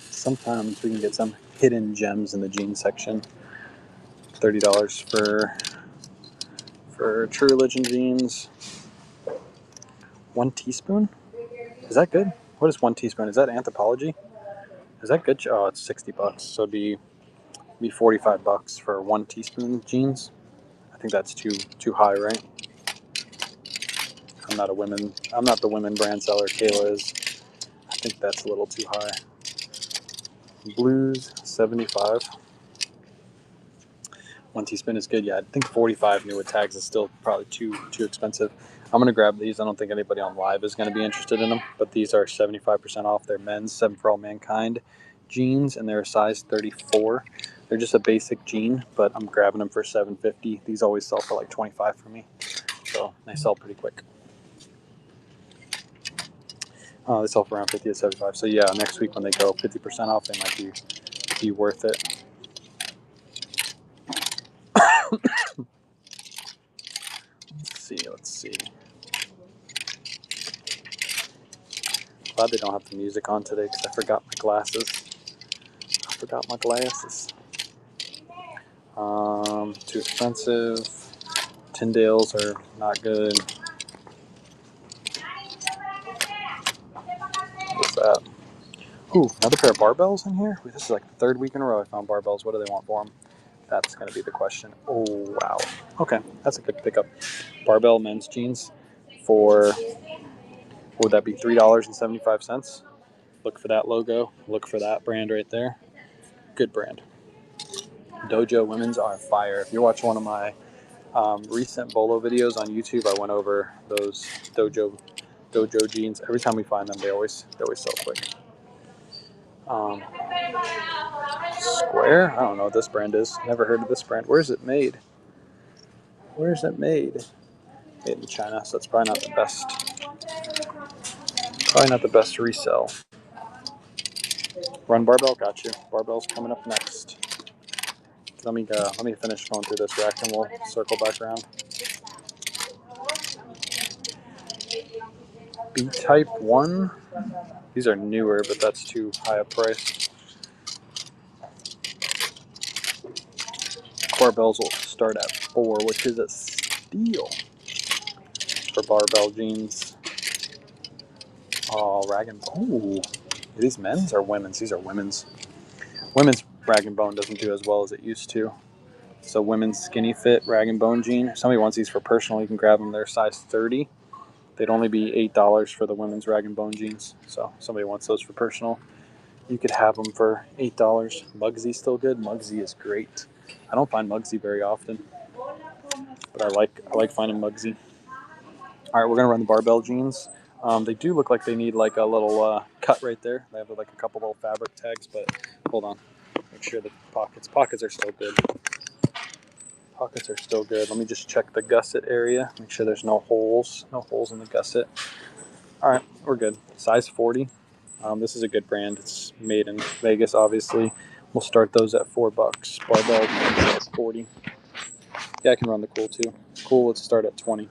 Sometimes we can get some hidden gems in the jeans section. $30 for True Religion jeans. 1 teaspoon? Is that good? What is 1 teaspoon? Is that Anthropology? Is that good? Oh, it's $60. So it'd be $45 for 1 teaspoon jeans. I think that's too high, right? I'm not the women brand seller. Kayla is. I think that's a little too high. Blues, 75. 1 teaspoon is good. Yeah, I think 45 new with tags is still probably too expensive. I'm gonna grab these. I don't think anybody on live is gonna be interested in them, but these are 75% off. They're men's 7 for All Mankind jeans, and they're a size 34. They're just a basic jean, but I'm grabbing them for $7.50. These always sell for like $25 for me, so they sell pretty quick. They sell for around 50 to 75. So yeah, next week when they go 50% off, they might be worth it. Glad they don't have the music on today because I forgot my glasses. Too expensive. Tyndales are not good. What's that? Ooh, another pair of barbells in here? This is like the third week in a row I found barbells. What do they want for them? That's going to be the question. Oh, wow. Okay, that's a good pickup. Barbell men's jeans for, what would that be, $3.75? Look for that logo. Look for that brand right there. Good brand. Dojo women's are fire. If you watch one of my recent bolo videos on YouTube, I went over those dojo jeans. Every time we find them, they always sell quick. Square? I don't know what this brand is. Never heard of this brand. Where's it made? Made in China, so it's probably not the best. Resell. Run Barbell, got you. Barbell's coming up next. Let me finish going through this rack and we'll circle back around. B-Type 1. These are newer, but that's too high a price. Barbells will start at $4, which is a steal for barbell jeans. Oh, rag and bone. Ooh, are these men's or women's? These are women's. Women's rag and bone doesn't do as well as it used to. So women's skinny fit rag and bone jean. If somebody wants these for personal, you can grab them. They're size 30. They'd only be $8 for the women's rag and bone jeans. So if somebody wants those for personal, you could have them for $8. Mugsy's still good. Mugsy is great. I don't find Mugsy very often, but I like finding Mugsy. All right, we're gonna run the barbell jeans. They do look like they need like a little cut right there. They have like a couple little fabric tags, but hold on. Make sure the pockets are still good. Pockets are still good. Let me just check the gusset area. Make sure there's no holes. No holes in the gusset. All right, we're good. Size 40. This is a good brand. It's made in Vegas, obviously. We'll start those at $4. Barbell at 40. Yeah, I can run the cool too. Cool would start at 20.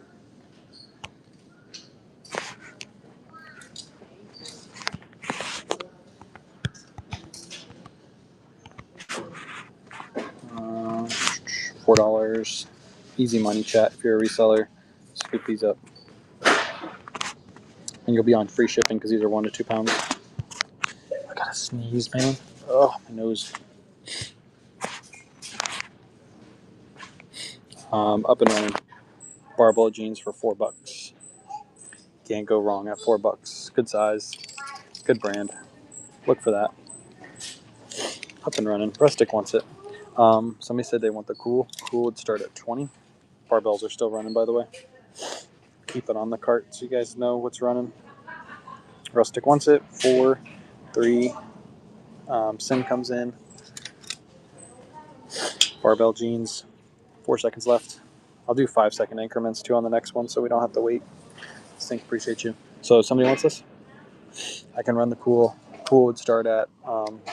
$4. Easy money, chat. If you're a reseller, scoop these up. And you'll be on free shipping because these are 1 to 2 pounds. I gotta sneeze, man. Oh, my nose. Up and running. Barbell jeans for $4. Can't go wrong at $4. Good size. Good brand. Look for that. Up and running. Rustic wants it. Somebody said they want the cool. Cool would start at 20. Barbells are still running, by the way. Keep it on the cart so you guys know what's running. Rustic wants it. 4, 3. Sim comes in. Barbell jeans. 4 seconds left. I'll do 5-second increments too on the next one so we don't have to wait. Sync, appreciate you. So somebody wants this? I can run the cool. Cool would start at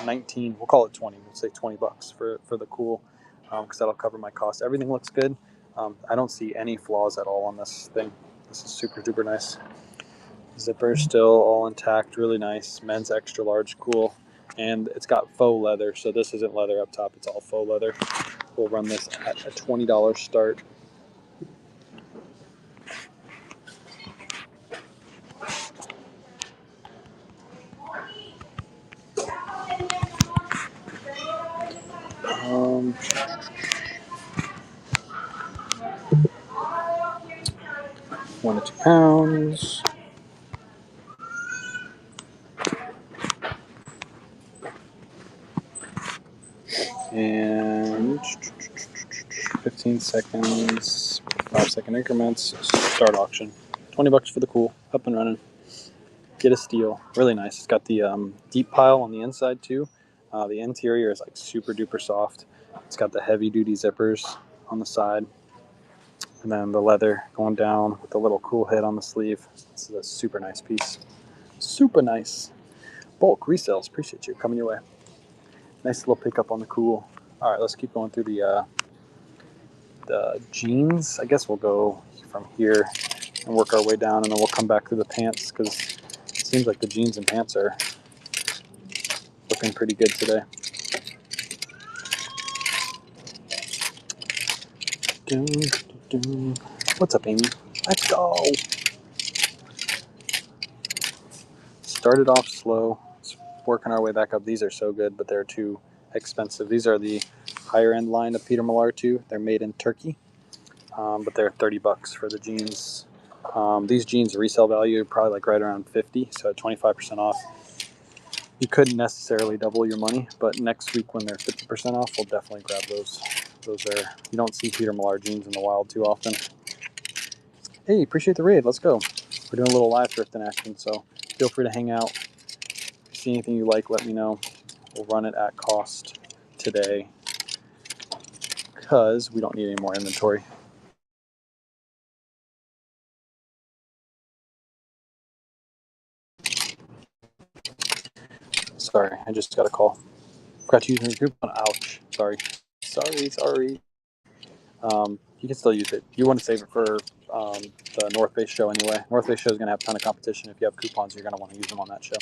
19. We'll call it 20. We'll say $20 for the cool because that'll cover my cost. Everything looks good. I don't see any flaws at all on this thing. This is super duper nice. Zipper still all intact, really nice. Men's extra large, cool. And it's got faux leather, so this isn't leather up top. It's all faux leather. We'll run this at a $20 start. Um, 1 to 2 pounds. And 15 seconds, 5-second increments, start auction. $20 for the cool, up and running. Get a steal, really nice. It's got the deep pile on the inside too. The interior is like super duper soft. It's got the heavy duty zippers on the side. And then the leather going down with the little cool head on the sleeve. This is a super nice piece. Super nice. Bulk resales, appreciate you, coming your way. Nice little pickup on the cool. All right, let's keep going through the jeans. I guess we'll go from here and work our way down, and then we'll come back to the pants because it's Seems like the jeans and pants are looking pretty good today. What's up, Amy? Let's go. Started off slow, working our way back up. These are so good, but they're too expensive. These are the higher end line of Peter Millar too. They're made in Turkey, but they're $30 for the jeans. These jeans resale value probably like right around 50, so 25% off. You couldn't necessarily double your money, but next week when they're 50% off, we'll definitely grab those. Those are, you don't see Peter Millar jeans in the wild too often. Hey, appreciate the raid. Let's go. We're doing a little live thrifting action, so feel free to hang out. If you see anything you like, let me know. We'll run it at cost today because we don't need any more inventory. Sorry, I just got a call. Forgot to use my coupon. Ouch. Sorry. You can still use it. You want to save it for the North Face show anyway. North Face show is going to have a ton of competition. If you have coupons, you're going to want to use them on that show.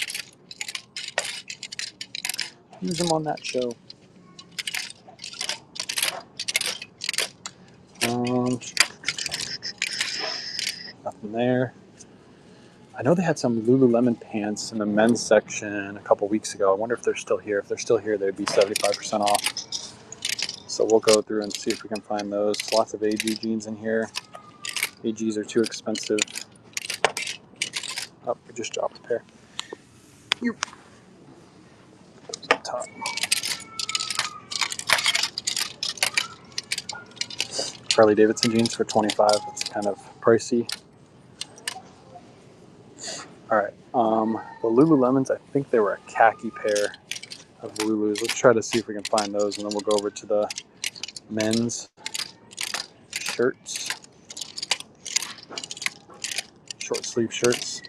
Use them on that show. Nothing there. I know they had some Lululemon pants in the men's section a couple weeks ago. I wonder if they're still here. If they're still here, they'd be 75% off. So we'll go through and see if we can find those. Lots of AG jeans in here. AGs are too expensive. Oh, we just dropped a pair. Up top. Harley Davidson jeans for $25. It's kind of pricey. All right. The Lululemons, I think they were a khaki pair of Lulus. Let's try to see if we can find those, and then we'll go over to the men's shirts. Short sleeve shirts.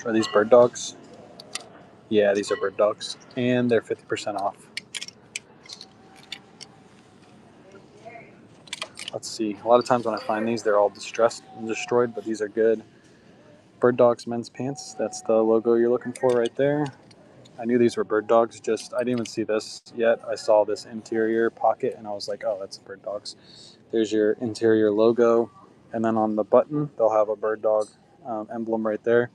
Are these bird dogs? Yeah, these are bird dogs, and they're 50% off. Let's see. A lot of times when I find these, they're all distressed and destroyed, but these are good. Bird Dogs men's pants. That's the logo you're looking for right there. I knew these were Bird Dogs. I didn't even see this yet. I saw this interior pocket, and I was like, oh, that's Bird Dogs. There's your interior logo, and then on the button, they'll have a Bird Dog emblem right there.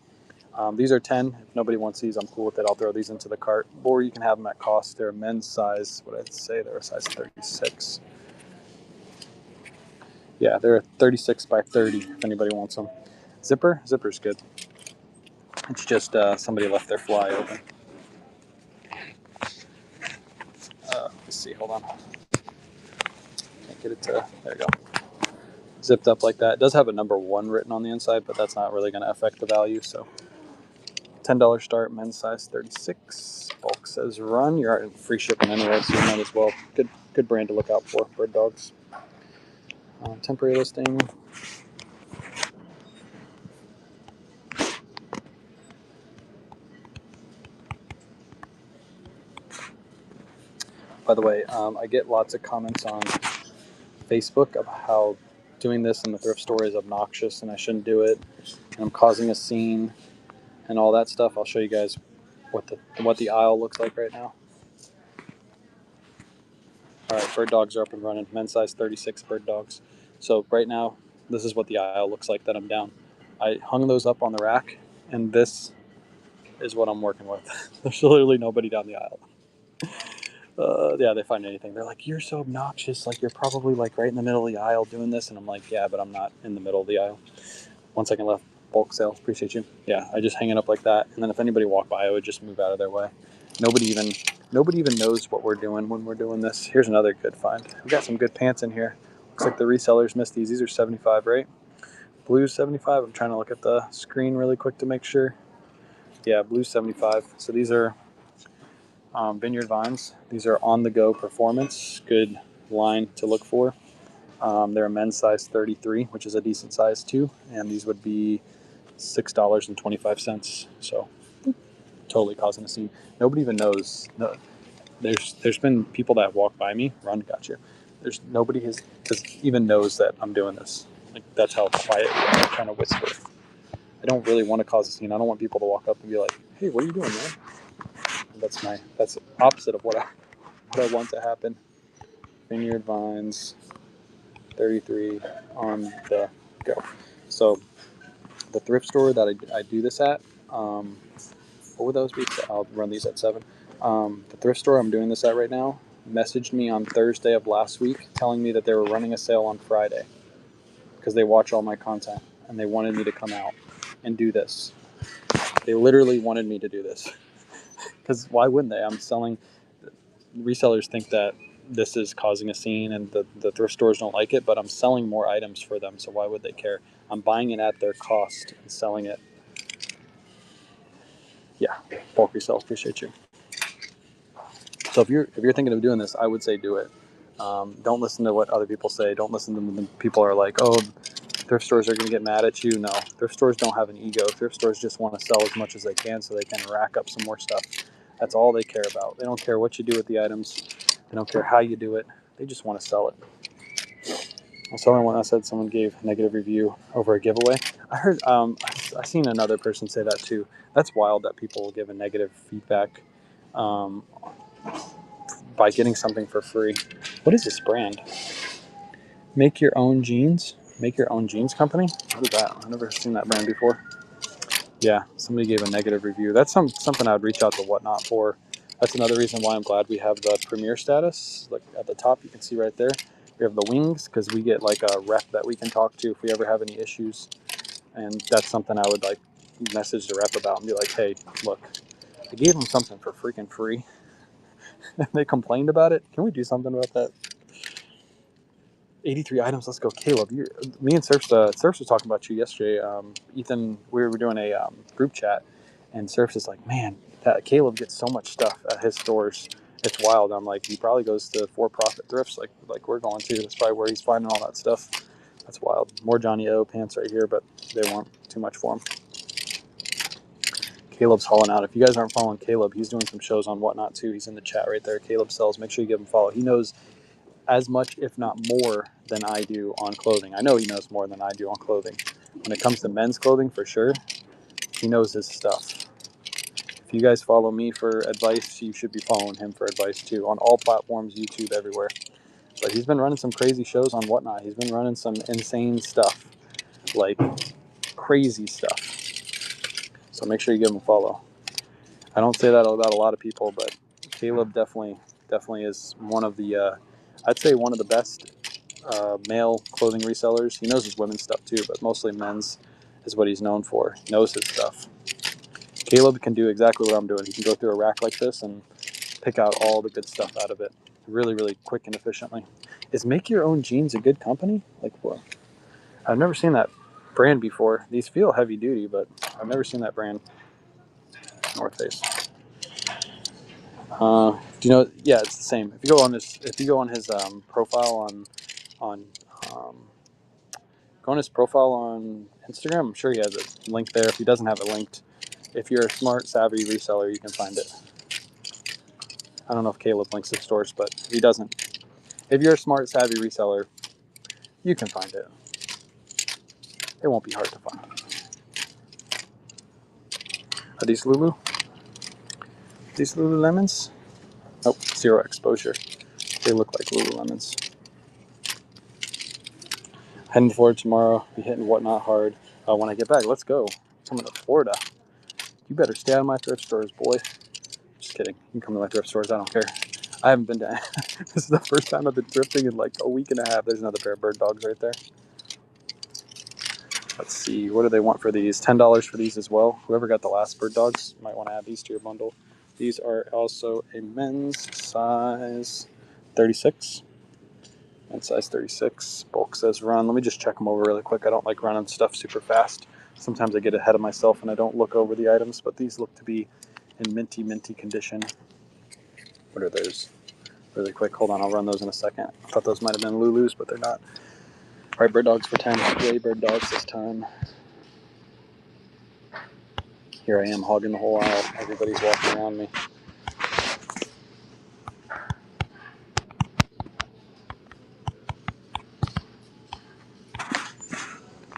These are 10. If nobody wants these, I'm cool with it. I'll throw these into the cart, or you can have them at cost. They're a men's size. What did I say? They're a size 36. Yeah, they're a 36 by 30 if anybody wants them. Zipper's good. It's just somebody left their fly open. Let's see, hold on. Can't get it to, there you go. Zipped up like that. It does have a number 1 written on the inside, but that's not really going to affect the value. So $10 start, men's size 36. Bulk says run. You're free shipping anyway, so you might as well. Good brand to look out for, Bird Dogs. Temporary listing. By the way, I get lots of comments on Facebook about how doing this in the thrift store is obnoxious and I shouldn't do it, and I'm causing a scene and all that stuff. I'll show you guys what the aisle looks like right now. All right, Bird Dogs are up and running. Men's size 36 Bird Dogs. So right now, this is what the aisle looks like that I'm down. I hung those up on the rack, and this is what I'm working with. There's literally nobody down the aisle. Yeah, they find anything. They're like, you're so obnoxious. Like, you're probably like right in the middle of the aisle doing this. And I'm like, yeah, but I'm not in the middle of the aisle. 1 second left. Bulk sales. Appreciate you. Yeah, I just hang it up like that. And then if anybody walked by, I would just move out of their way. Nobody even knows what we're doing when we're doing this. Here's another good find. We got some good pants in here. Looks like the resellers missed these. These are 75, right? Blue's 75. I'm trying to look at the screen really quick to make sure. Yeah, blue's 75. So these are Vineyard Vines. These are on-the-go performance. Good line to look for. They're a men's size 33, which is a decent size too. And these would be $6.25. So totally causing a scene. Nobody even knows. No, there's been people that walk by me. Run, got you. There's nobody even knows that I'm doing this. Like, that's how quiet I kind of whisper. I don't really want to cause a scene. I don't want people to walk up and be like, "Hey, what are you doing, man?" That's opposite of what I want to happen. Vineyard Vines, 33 on the go. So the thrift store that I do this at, what would those be? I'll run these at 7. The thrift store I'm doing this at right now messaged me on Thursday of last week telling me that they were running a sale on Friday because they watch all my content and they wanted me to come out and do this. They literally wanted me to do this because why wouldn't they? I'm selling. Resellers think that this is causing a scene and the thrift stores don't like it, but I'm selling more items for them, so why would they care? I'm buying it at their cost and selling it. Yeah, bulk resell. Appreciate you. So if you're thinking of doing this, I would say do it. Don't listen to what other people say. Don't listen to when people are like, "Oh, thrift stores are going to get mad at you." No, thrift stores don't have an ego. Thrift stores just want to sell as much as they can so they can rack up some more stuff. That's all they care about. They don't care what you do with the items. They don't care how you do it. They just want to sell it. Someone I said someone gave a negative review over a giveaway. I heard I seen another person say that too. That's wild that people will give a negative feedback by getting something for free. What is this brand? Make your own jeans. Make your own jeans company. What is that? I've never seen that brand before. Yeah, somebody gave a negative review. That's something I would reach out to Whatnot for. That's another reason why I'm glad we have the premier status. Like at the top, you can see right there. We have the wings because we get like a rep that we can talk to if we ever have any issues. And that's something I would like message the rep about and be like, hey, look, I gave them something for freaking free. And they complained about it. Can we do something about that? 83 items. Let's go, Caleb. Me and Surfs was talking about you yesterday. Ethan, we were doing a group chat, and Surfs is like, man, that Caleb gets so much stuff at his stores. It's wild. I'm like, he probably goes to for-profit thrifts like we're going to. That's probably where he's finding all that stuff. That's wild. More Johnny O pants right here, but they weren't too much for him. Caleb's hauling out. If you guys aren't following Caleb, he's doing some shows on Whatnot too. He's in the chat right there. Caleb sells. Make sure you give him a follow. He knows as much, if not more, than I do on clothing. I know he knows more than I do on clothing. When it comes to men's clothing, for sure, he knows his stuff. If you guys follow me for advice, you should be following him for advice too, on all platforms, YouTube, everywhere. But he's been running some crazy shows on Whatnot. He's been running some insane stuff, like crazy stuff. So make sure you give him a follow. I don't say that about a lot of people, but Caleb definitely is one of the, I'd say one of the best male clothing resellers. He knows his women's stuff too, but mostly men's is what he's known for. He knows his stuff. Caleb can do exactly what I'm doing. He can go through a rack like this and pick out all the good stuff out of it really, really quick and efficiently. Is Make Your Own Jeans a good company? Like, what? I've never seen that brand before. These feel heavy duty, but I've never seen that brand. North Face. Do you know? Yeah, it's the same. If you go on his profile on go on his profile on Instagram. I'm sure he has a link there. If he doesn't have it linked, if you're a smart, savvy reseller, you can find it. I don't know if Caleb links his stores, but if he doesn't, if you're a smart, savvy reseller, you can find it. It won't be hard to find. Are these Lulu? These Lululemons? Nope, zero exposure. They look like Lululemons. Heading to Florida tomorrow. Be hitting Whatnot hard when I get back. Let's go. Coming to Florida. You better stay out of my thrift stores, boy. Just kidding. You can come to my thrift stores. I don't care. I haven't been to. This is the first time I've been thrifting in like a week and a half. There's another pair of bird dogs right there. Let's see. What do they want for these? $10 for these as well. Whoever got the last bird dogs might want to add these to your bundle. These are also a men's size 36. And size 36. Bulk says run. Let me just check them over really quick. I don't like running stuff super fast. Sometimes I get ahead of myself and I don't look over the items, but these look to be in minty condition. What are those? Really quick. Hold on. I'll run those in a second. I thought those might have been Lulus, but they're not. All right, bird dogs for 10. Yay, bird dogs this time. Here I am hogging the whole aisle. Everybody's walking around me.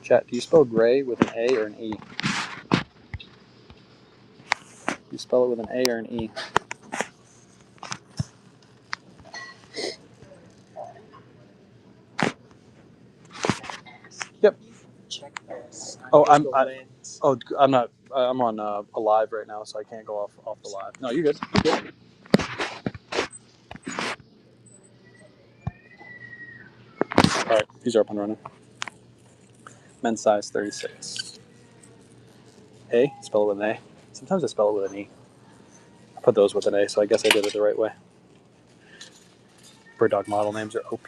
Chat, do you spell gray with an A or an E? Do you spell it with an A or an E? Yep. Oh, I'm not. I'm on a live right now, so I can't go off the live. No, you're good. You're good. All right, these are up and running. Men's size 36. A, spell it with an A. Sometimes I spell it with an E. I put those with an A, so I guess I did it the right way. Bird dog model names are OP.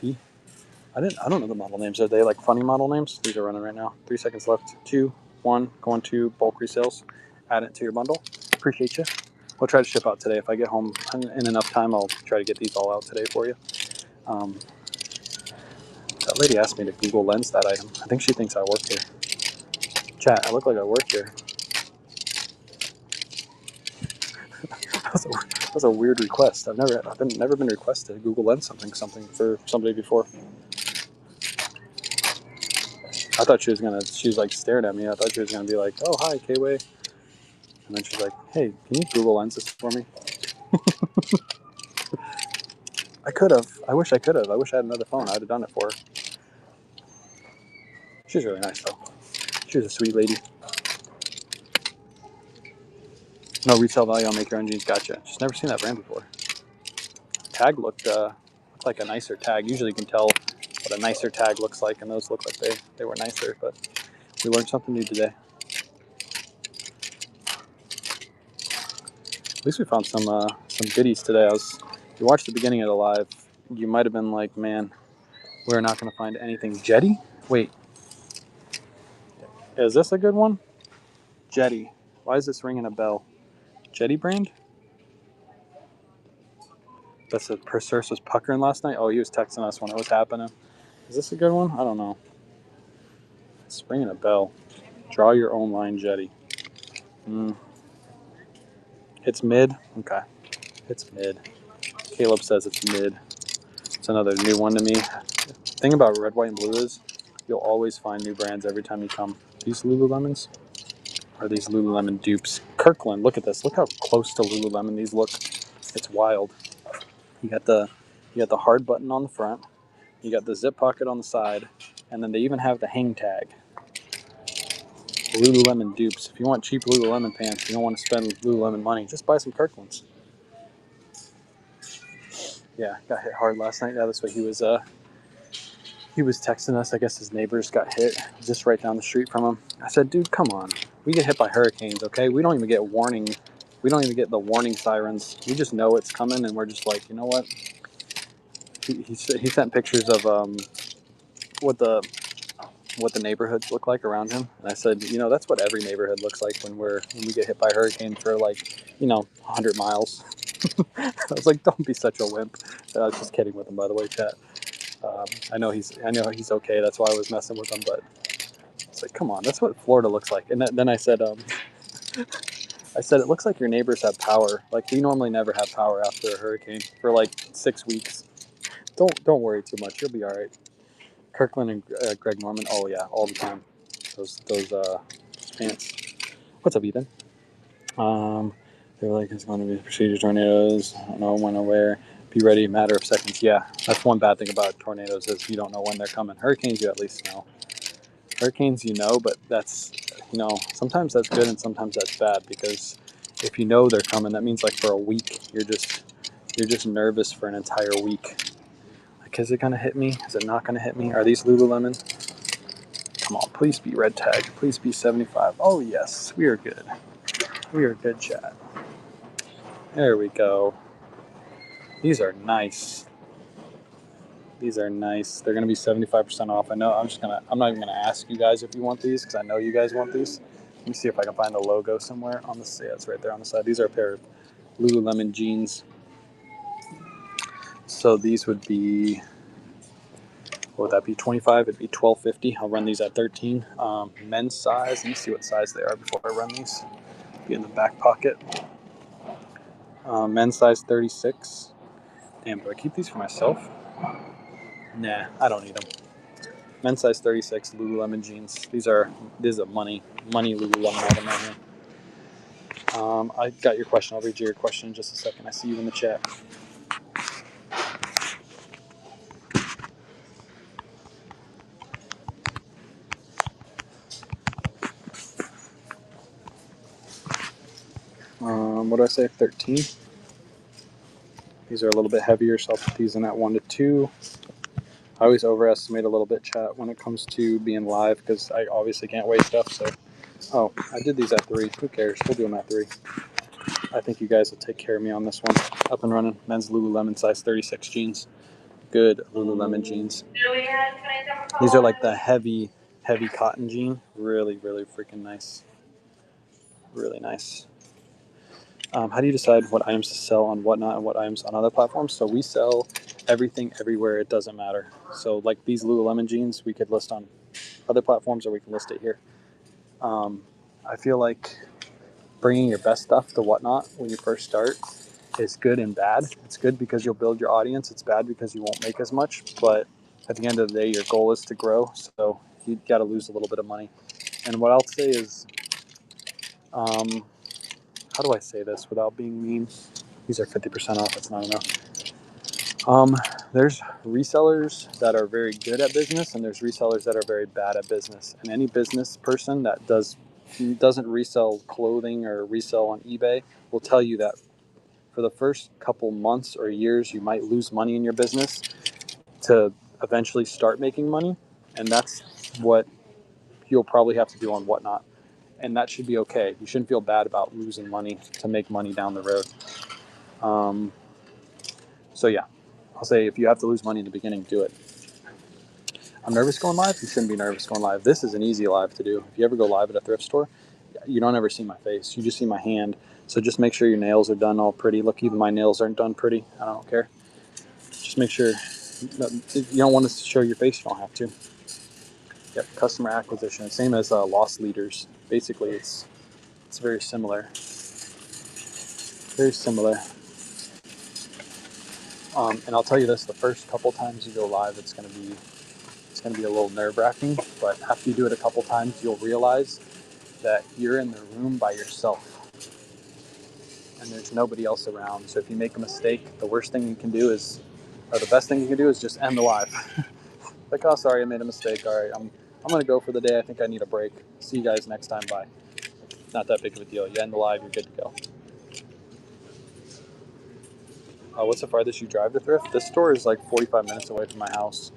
I don't know the model names. Are they like funny model names? These are running right now. 3 seconds left. 2, 1, going to bulk resales. Add it to your bundle. Appreciate you. We'll try to ship out today. If I get home in enough time, I'll try to get these all out today for you. That lady asked me to Google Lens that item. I think she thinks I work here. Chat, I look like I work here. That was a weird request. I've never been requested to Google Lens something for somebody before. I thought she was like staring at me. I thought she was gonna be like, "Oh, hi, K-Way," and then she's like, "Hey, can you Google Lens this for me?" I could have. I wish I could have. I wish I had another phone. I'd have done it for her. She's really nice though. She was a sweet lady. No resale value on Make Your Own Jeans. Gotcha. Just never seen that brand before. Tag looked like a nicer tag. Usually you can tell what a nicer tag looks like, and those look like they were nicer. But we learned something new today. At least we found some goodies today. If you watched the beginning of the live, you might have been like, "Man, we're not going to find anything." Jetty? Wait, is this a good one? Jetty. Why is this ringing a bell? Jetty brand? That's a Perseus was puckering last night. Oh, he was texting us when it was happening. Is this a good one? I don't know. It's ringing a bell. Draw your own line, Jetty. It's mid. Okay, it's mid. Caleb says it's mid. It's another new one to me. The thing about red, white, and blue is you'll always find new brands every time you come. These Lululemons are these Lululemon dupes. Kirkland, look at this. Look how close to Lululemon these look. It's wild. You got the hard button on the front. You got the zip pocket on the side, and then they even have the hang tag. Lululemon dupes. If you want cheap Lululemon pants, you don't want to spend Lululemon money, just buy some Kirklands. Yeah, got hit hard last night. Yeah, that's what he was texting us. I guess his neighbors got hit just right down the street from him. I said, dude, come on. We get hit by hurricanes, okay? We don't even get warning. We don't even get the warning sirens. We just know it's coming, and we're just like, you know what? He sent pictures of what the neighborhoods look like around him, and I said, you know, that's what every neighborhood looks like when we get hit by a hurricane for 100 miles. I was like, don't be such a wimp. And I was just kidding with him, by the way, chat. I know he's okay. That's why I was messing with him, but it's like, come on, that's what Florida looks like. And then I said, it looks like your neighbors have power. Like, we normally never have power after a hurricane for 6 weeks. Don't worry too much. You'll be all right. Kirkland and Greg Norman. Oh yeah, all the time. Those pants. What's up, Ethan? They were like, it's going to be procedure tornadoes. I don't know when or where. Be ready, matter of seconds. Yeah, that's one bad thing about tornadoes is you don't know when they're coming. Hurricanes, you at least know. Hurricanes, you know, but that's, sometimes that's good and sometimes that's bad, because if you know they're coming, that means for a week you're just nervous for an entire week. Like, is it gonna hit me? Is it not gonna hit me? Are these Lululemon? Come on, please be red tag. Please be 75. Oh yes, we are good. We are good, chat. There we go. These are nice. These are nice. They're gonna be 75% off. I know. I'm not even gonna ask you guys if you want these, because I know you guys want these. Let me see if I can find the logo somewhere on the. Yeah, it's right there on the side. These are a pair of Lululemon jeans. So these would be. What would that be? 25. It'd be $12.50. I'll run these at 13. Men's size. Let me see what size they are before I run these. Be in the back pocket. Men's size 36. Damn, do I keep these for myself? Nah, I don't need them. Men's size 36 Lululemon jeans. This is a money Lululemon item right here. I got your question. I'll read you your question in just a second. I see you in the chat. What do I say? 13. These are a little bit heavier, so I'll put these in at 1 to 2. I always overestimate a little bit, chat, when it comes to being live because I obviously can't weigh stuff. So, oh, I did these at 3. Who cares? We'll do them at 3. I think you guys will take care of me on this one. Up and running. Men's Lululemon size 36 jeans. Good Lululemon jeans. These are like the heavy cotton jean. Really, really freaking nice. Really nice. How do you decide what items to sell on Whatnot and what items on other platforms? So we sell everything everywhere. It doesn't matter. So like these Lululemon jeans, we could list on other platforms or we can list it here. I feel like bringing your best stuff to Whatnot when you first start is good and bad. It's good because you'll build your audience. It's bad because you won't make as much. But at the end of the day, your goal is to grow. So you got to lose a little bit of money. And what I'll say is, how do I say this without being mean? These are 50% off. It's not enough. There's resellers that are very good at business, and there's resellers that are very bad at business. And any business person that doesn't resell clothing or resell on eBay will tell you that for the first couple months or years, you might lose money in your business to eventually start making money. And that's what you'll probably have to do on Whatnot. And that should be okay. You shouldn't feel bad about losing money to make money down the road. So yeah, I'll say if you have to lose money in the beginning, do it. I'm nervous going live. You shouldn't be nervous going live. This is an easy live to do. If you ever go live at a thrift store, you don't ever see my face. You just see my hand. So just make sure your nails are done all pretty. Look, even my nails aren't done pretty. I don't care. Just make sure you don't want to show your face. You don't have to. Yep, customer acquisition. Same as loss leaders. Basically, it's very similar. Very similar. And I'll tell you this: the first couple times you go live, it's going to be a little nerve-wracking. But after you do it a couple times, you'll realize that you're in the room by yourself, and there's nobody else around. So if you make a mistake, the best thing you can do is just end the live. Like, oh, sorry, I made a mistake. All right, I'm going to go for the day. I think I need a break. See you guys next time. Bye. Not that big of a deal. You end the live, you're good to go. What's the farthest you drive to Thrift? This store is like 45 minutes away from my house.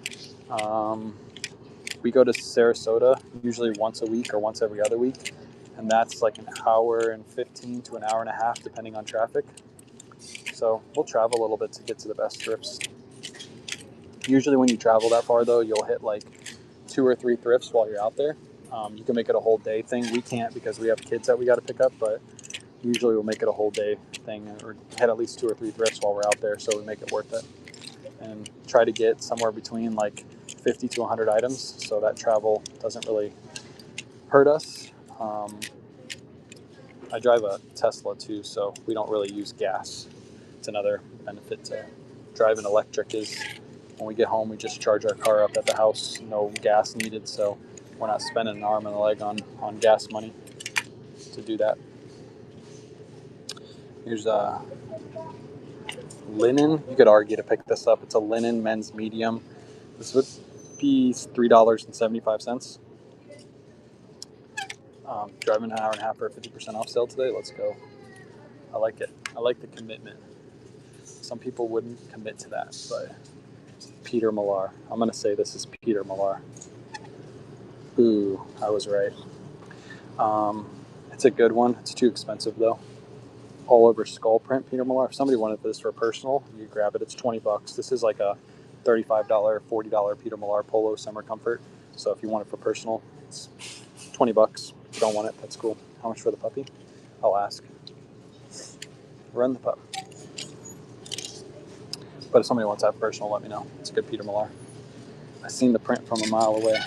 We go to Sarasota usually once a week or once every other week, and that's like an hour and 15 to an hour and a half depending on traffic. So we'll travel a little bit to get to the best thrifts. Usually when you travel that far though, you'll hit like 2 or 3 thrifts while you're out there. You can make it a whole day thing. We can't because we have kids that we got to pick up, but usually we'll make it a whole day thing or hit at least 2 or 3 thrifts while we're out there, so we make it worth it. And try to get somewhere between like 50 to 100 items, so that travel doesn't really hurt us. I drive a Tesla too, so we don't really use gas. It's another benefit to driving electric is when we get home, we just charge our car up at the house, no gas needed, so we're not spending an arm and a leg on gas money to do that. Here's linen. You could argue to pick this up. It's a linen men's medium. This would be $3.75. Driving an hour and a half for a 50% off sale today. Let's go. I like it. I like the commitment. Some people wouldn't commit to that, but Peter Millar. I'm going to say this is Peter Millar. Ooh, I was right. It's a good one. It's too expensive though. All over skull print Peter Millar. If somebody wanted this for personal, you grab it. It's $20. This is like a $35, $40 Peter Millar polo summer comfort. So if you want it for personal, it's $20. If you don't want it, that's cool. How much for the puppy? I'll ask. Run the pup. But if somebody wants that personal, let me know. It's a good Peter Millar. I seen the print from a mile away.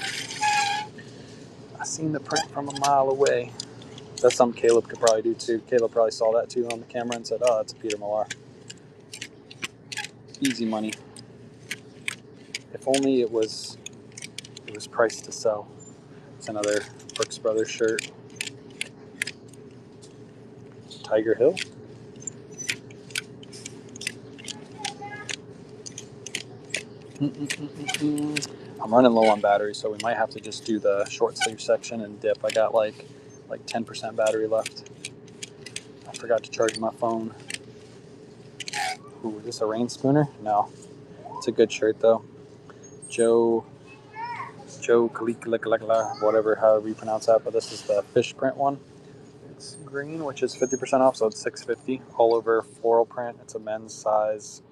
That's something Caleb could probably do too. Caleb probably saw that too on the camera and said, oh, that's a Peter Millar. Easy money. If only it was It was priced to sell. It's another Brooks Brothers shirt. Tiger Hill. I'm running low on battery, so we might have to just do the short sleeve section and dip. I got like 10% battery left. I forgot to charge my phone. Ooh, is this a rain spooner? No. It's a good shirt though. Joe Kalikala, whatever, however you pronounce that, but this is the fish print one. It's green, which is 50% off, so it's $6.50. All over floral print. It's a men's size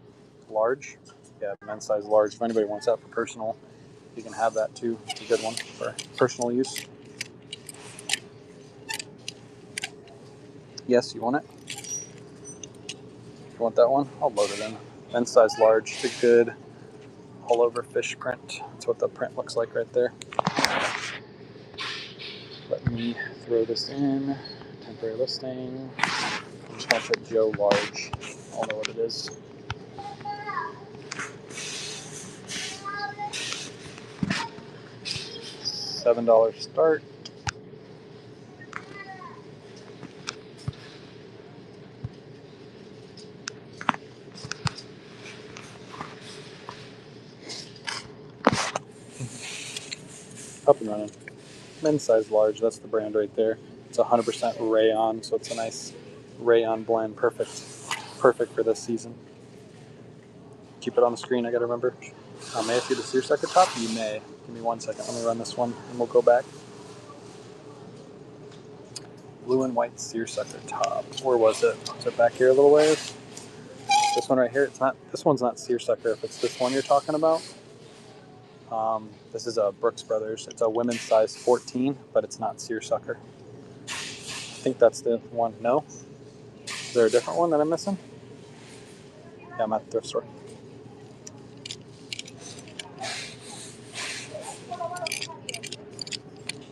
large. Yeah, men's size large. If anybody wants that for personal, you can have that too. It's a good one for personal use. Yes, you want it? You want that one? I'll load it in. Men's size large. It's a good all over fish print. That's what the print looks like right there. Let me throw this in. Temporary listing. I'm just going to put Joe large. I'll know what it is. $7 start. Up and running. Men's size large. That's the brand right there. It's 100% rayon, so it's a nice rayon blend. Perfect for this season. Keep it on the screen. I got to remember. May I see the seersucker top? You may. Give me 1 second. Let me run this one, and we'll go back. Blue and white seersucker top. Where was it? Was it back here a little ways? This one right here. It's not. This one's not seersucker. If it's this one you're talking about, this is a Brooks Brothers. It's a women's size 14, but it's not seersucker. I think that's the one. No? Is there a different one that I'm missing? Yeah, I'm at the thrift store.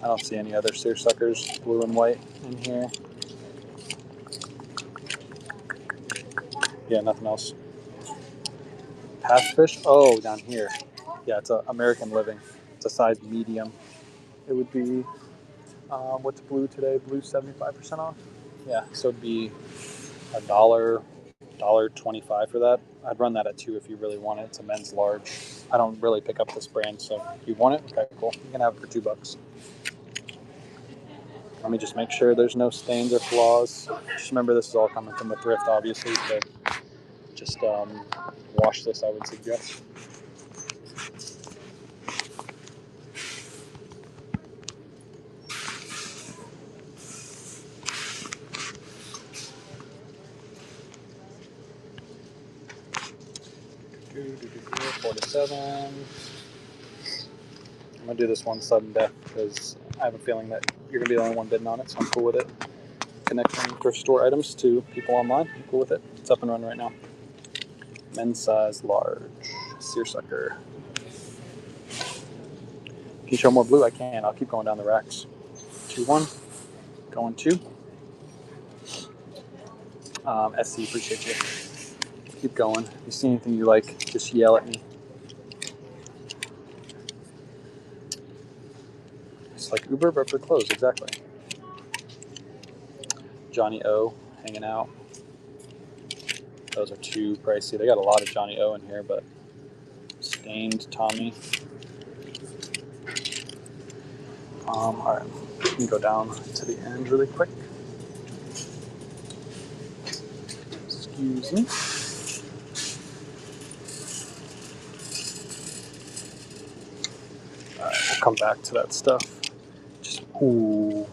I don't see any other seersuckers, blue and white, in here. Yeah, nothing else. Pathfish? Oh, down here. Yeah, it's a American Living. It's a size medium. It would be, what's blue today? Blue 75% off? Yeah, so it'd be $1.25 for that. I'd run that at $2 if you really want it. It's a men's large. I don't really pick up this brand, so if you want it, okay, cool. You can have it for $2. Let me just make sure there's no stains or flaws. Just remember, this is all coming from the thrift, obviously, so just wash this, I would suggest. $47. I'm gonna do this one sudden death because I have a feeling that you're gonna be the only one bidding on it, so I'm cool with it. Connecting thrift store items to people online. I'm cool with it. It's up and running right now. Men's size large. Seersucker. Can you show more blue? I can. I'll keep going down the racks. 2-1. Going 2. SC, appreciate you. Keep going. If you see anything you like, just yell at me. It's like Uber, but for clothes, exactly. Johnny O hanging out. Those are too pricey. They got a lot of Johnny O in here, but stained Tommy. All right, let me go down to the end really quick. Excuse me. All right, we'll come back to that stuff. Just, ooh.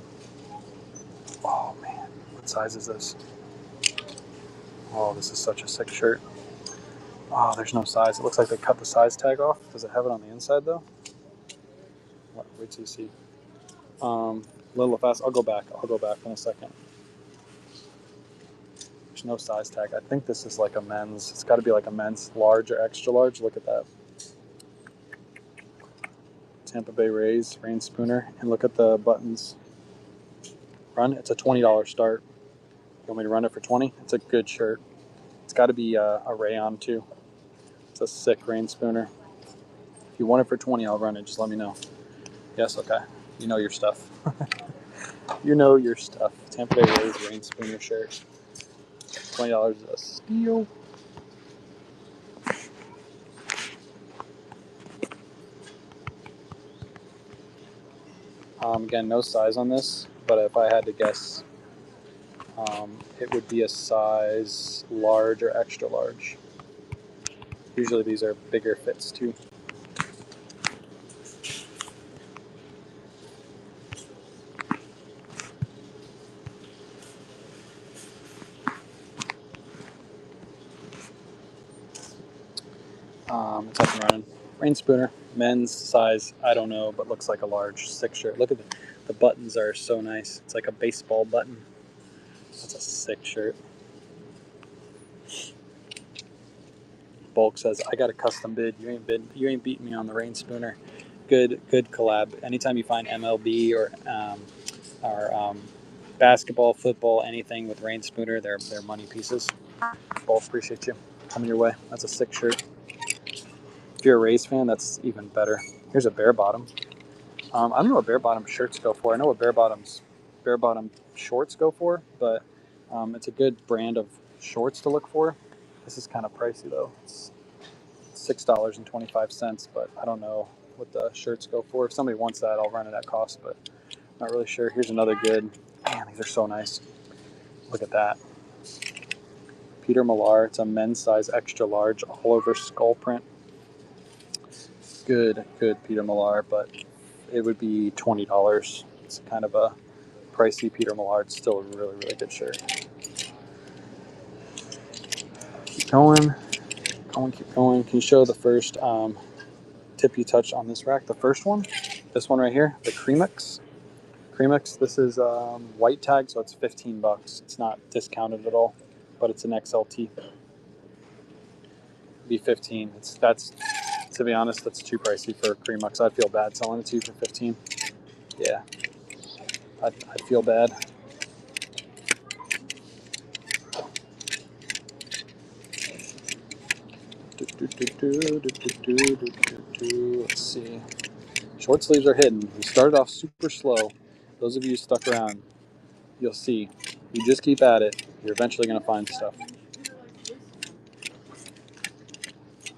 Oh man, what size is this? Oh, this is such a sick shirt. Oh, there's no size. It looks like they cut the size tag off. Does it have it on the inside though? Wait till you see. A little fast. I'll go back in a second. There's no size tag. I think this is like a men's. It's got to be like a men's large or extra large. Look at that. Tampa Bay Rays, rain spooner. And look at the buttons. Run. It's a $20 start. You want me to run it for 20? It's a good shirt. It's got to be a rayon too. It's a sick rain spooner. If you want it for 20, I'll run it. Just let me know. Yes, okay. You know your stuff. You know your stuff. Tampa Bay Rays rain spooner shirt. $20 a steal. Again, no size on this, but if I had to guess, it would be a size large or extra large. Usually these are bigger fits too. It's up and running. Rain spooner, men's size, I don't know, but looks like a large 6 shirt. Look at the buttons are so nice. It's like a baseball button. That's a 6 shirt. Bulk says, I got a custom bid. You ain't beating me on the rain spooner. Good collab. Anytime you find MLB or basketball, football, anything with rain spooner, they're money pieces. Bulk, appreciate you. Coming your way. That's a 6 shirt. If you're a Rays fan, that's even better. Here's a bare bottom. I don't know what bare bottom shirts go for. I know what bare bottom shorts go for, but it's a good brand of shorts to look for. This is kind of pricey though. It's $6.25, but I don't know what the shirts go for. If somebody wants that, I'll run it at cost, but not really sure. Here's another good. Man, these are so nice. Look at that. Peter Millar. It's a men's size extra large, all over skull print. Good Peter Millar, but it would be $20. It's kind of a pricey Peter Millar. It's still a really good shirt. Keep going. Keep going. Can you show the first tip you touched on this rack? The first one, this one right here, the Cremix. This is white tag, so it's $15. It's not discounted at all, but it's an XLT. Be 15. That's to be honest, that's too pricey for Cremix. I'd feel bad selling it to you for 15. Yeah, I'd feel bad. Let's see. Short sleeves are hidden. We started off super slow. Those of you who stuck around, you'll see. You just keep at it. You're eventually going to find stuff.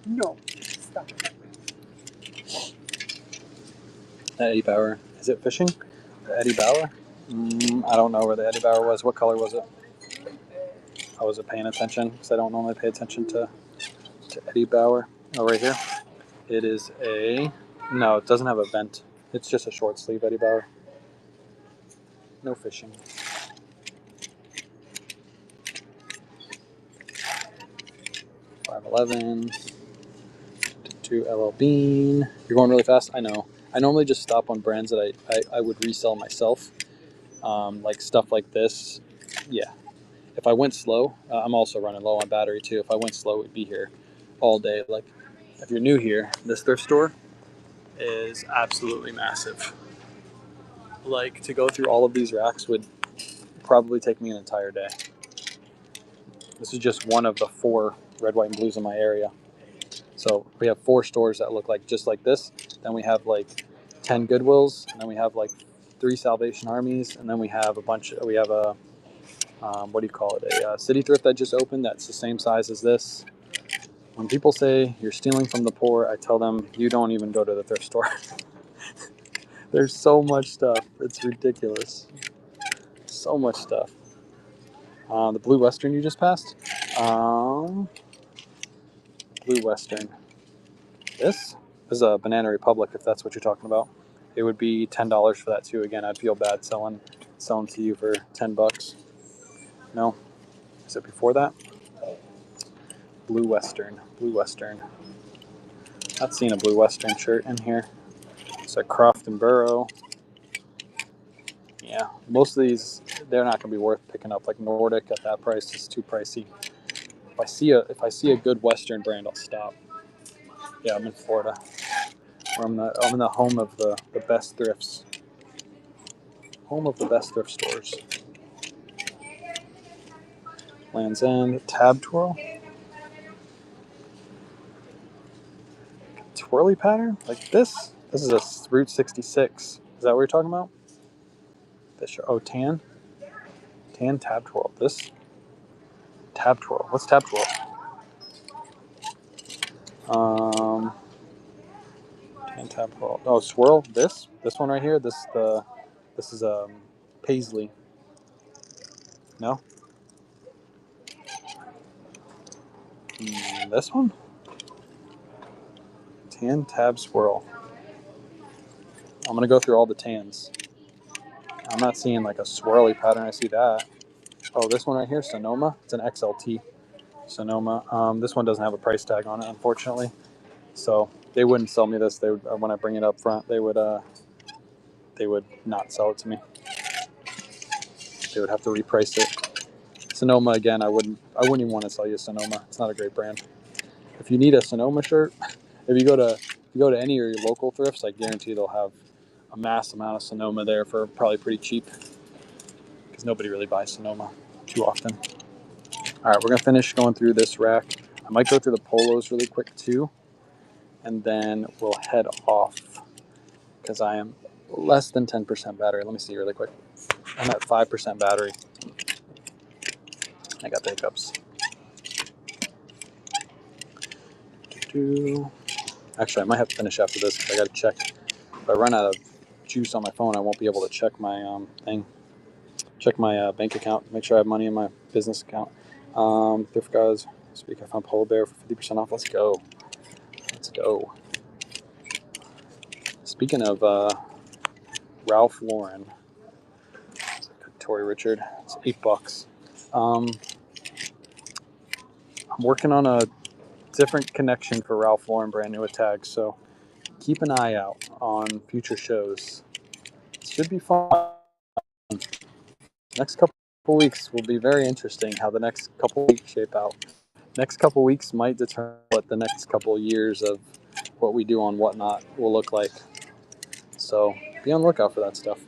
No. Stop. Eddie Bauer. Is it fishing? The Eddie Bauer? I don't know where the Eddie Bauer was. What color was it? I wasn't paying attention because I don't normally pay attention to Eddie Bauer. Oh, right here. It is a... No, it doesn't have a vent. It's just a short sleeve Eddie Bauer. No fishing. $5.11. To LL Bean. You're going really fast? I know. I normally just stop on brands that I would resell myself. Like stuff like this. Yeah. If I went slow, I'm also running low on battery too. If I went slow, we'd be here all day. Like, if you're new here, this thrift store is absolutely massive. Like, to go through all of these racks would probably take me an entire day. This is just one of the 4 red, white, and blues in my area. So we have 4 stores that look like just like this. Then we have like 10 Goodwills, and then we have like 3 Salvation Armies, and then we have a bunch. We have a what do you call it? A city thrift that just opened. That's the same size as this. When people say you're stealing from the poor, I tell them you don't even go to the thrift store. There's so much stuff. It's ridiculous. So much stuff. The Blue Western you just passed. Blue Western. This is a Banana Republic, if that's what you're talking about. It would be $10 for that too. Again, I'd feel bad selling to you for $10. No, is it before that? Blue Western. Not seen a Blue Western shirt in here. It's a Croft and Burrow. Yeah, most of these, they're not going to be worth picking up. Like Nordic at that price is too pricey. If I see a good Western brand, I'll stop. Yeah, I'm in Florida. I'm in the home of the best thrifts. Home of the best thrift stores. Land's End, tab twirl. Twirly pattern? Like this This is a Route 66. Is that what you're talking about? This shirt. Oh, tan tab twirl. This tab twirl. What's tab twirl? Tan tab twirl. Oh, swirl. This one right here. This is paisley. No. This one. Tan tab swirl. I'm gonna go through all the tans. I'm not seeing like a swirly pattern. I see that. Oh, this one right here, Sonoma. It's an XLT Sonoma. This one doesn't have a price tag on it, unfortunately. So they wouldn't sell me this. They would, when I bring it up front, they would not sell it to me. They would have to reprice it. Sonoma again. I wouldn't even want to sell you Sonoma. It's not a great brand. If you need a Sonoma shirt, if you go to any of your local thrifts, I guarantee they'll have a mass amount of Sonoma there for probably pretty cheap, because nobody really buys Sonoma too often. All right, we're gonna finish going through this rack. I might go through the polos really quick too, and then we'll head off because I am less than 10% battery. Let me see really quick. I'm at 5% battery. I got the hiccups. Actually, I might have to finish after this because I got to check. If I run out of juice on my phone, I won't be able to check my check my bank account, make sure I have money in my business account. Thrift guys, this week I found Polar Bear for 50% off. Let's go. Let's go. Speaking of Ralph Lauren, Tory Richard, it's $8. I'm working on a different connection for Ralph Lauren, brand new with tags, so keep an eye out on future shows. It should be fun. Next couple weeks will be very interesting how the next couple weeks shape out. Next couple weeks might determine what the next couple years of what we do on Whatnot will look like. So be on the lookout for that stuff.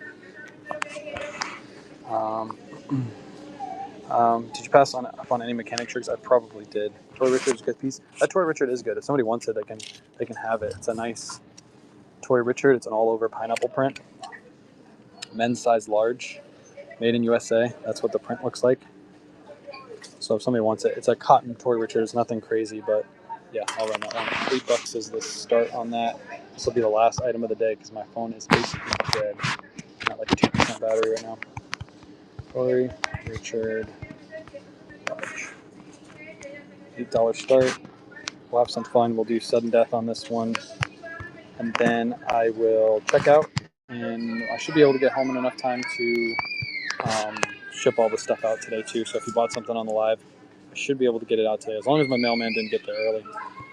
Did you pass up on any mechanic shirts? I probably did. Toy Richard's a good piece. That Toy Richard is good. If somebody wants it, they can have it. It's a nice Toy Richard. It's an all over pineapple print. Men's size large. Made in USA. That's what the print looks like. So if somebody wants it, it's a cotton Toy Richard. It's nothing crazy, but yeah, I'll run that one. $8 is the start on that. This will be the last item of the day because my phone is basically dead. Not like 2% battery right now. Toy Richard large. $8 start. We'll have some fun. We'll do sudden death on this one, and then I will check out, and I should be able to get home in enough time to ship all the stuff out today too. So if you bought something on the live, I should be able to get it out today, as long as my mailman didn't get there early.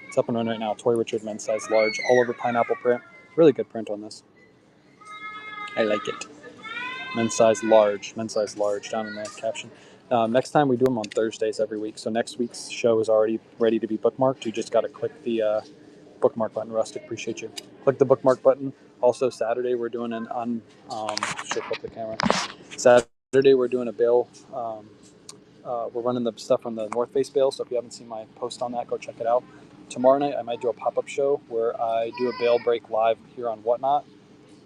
It's up and running right now. Toy Richard men's size large, all over pineapple print. Really good print on this. I like it. Men's size large down in the caption. Next time we do them on Thursdays every week. So next week's show is already ready to be bookmarked. You just got to click the bookmark button. Rustic, appreciate you. Click the bookmark button. Also Saturday we're doing should flip the camera. Saturday we're doing a bale. We're running the stuff from the North Face bale. So if you haven't seen my post on that, go check it out. Tomorrow night I might do a pop-up show where I do a bale break live here on Whatnot.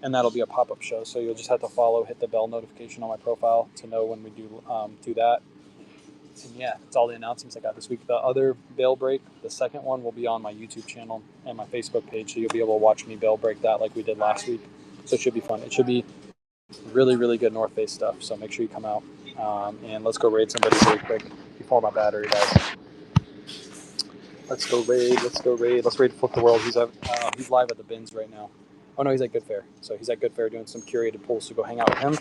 And that'll be a pop-up show, so you'll just have to hit the bell notification on my profile to know when we do that. And yeah, that's all the announcements I got this week. The other bail break, the second one, will be on my YouTube channel and my Facebook page, so you'll be able to watch me bail break that like we did last week. So it should be fun. It should be really, really good North Face stuff, so make sure you come out. And let's go raid somebody really quick before my battery dies. Let's go raid. Let's raid Flip the World. He's live at the bins right now. Oh no, he's at Good Fair. So he's at Good Fair doing some curated pulls, so go hang out with him.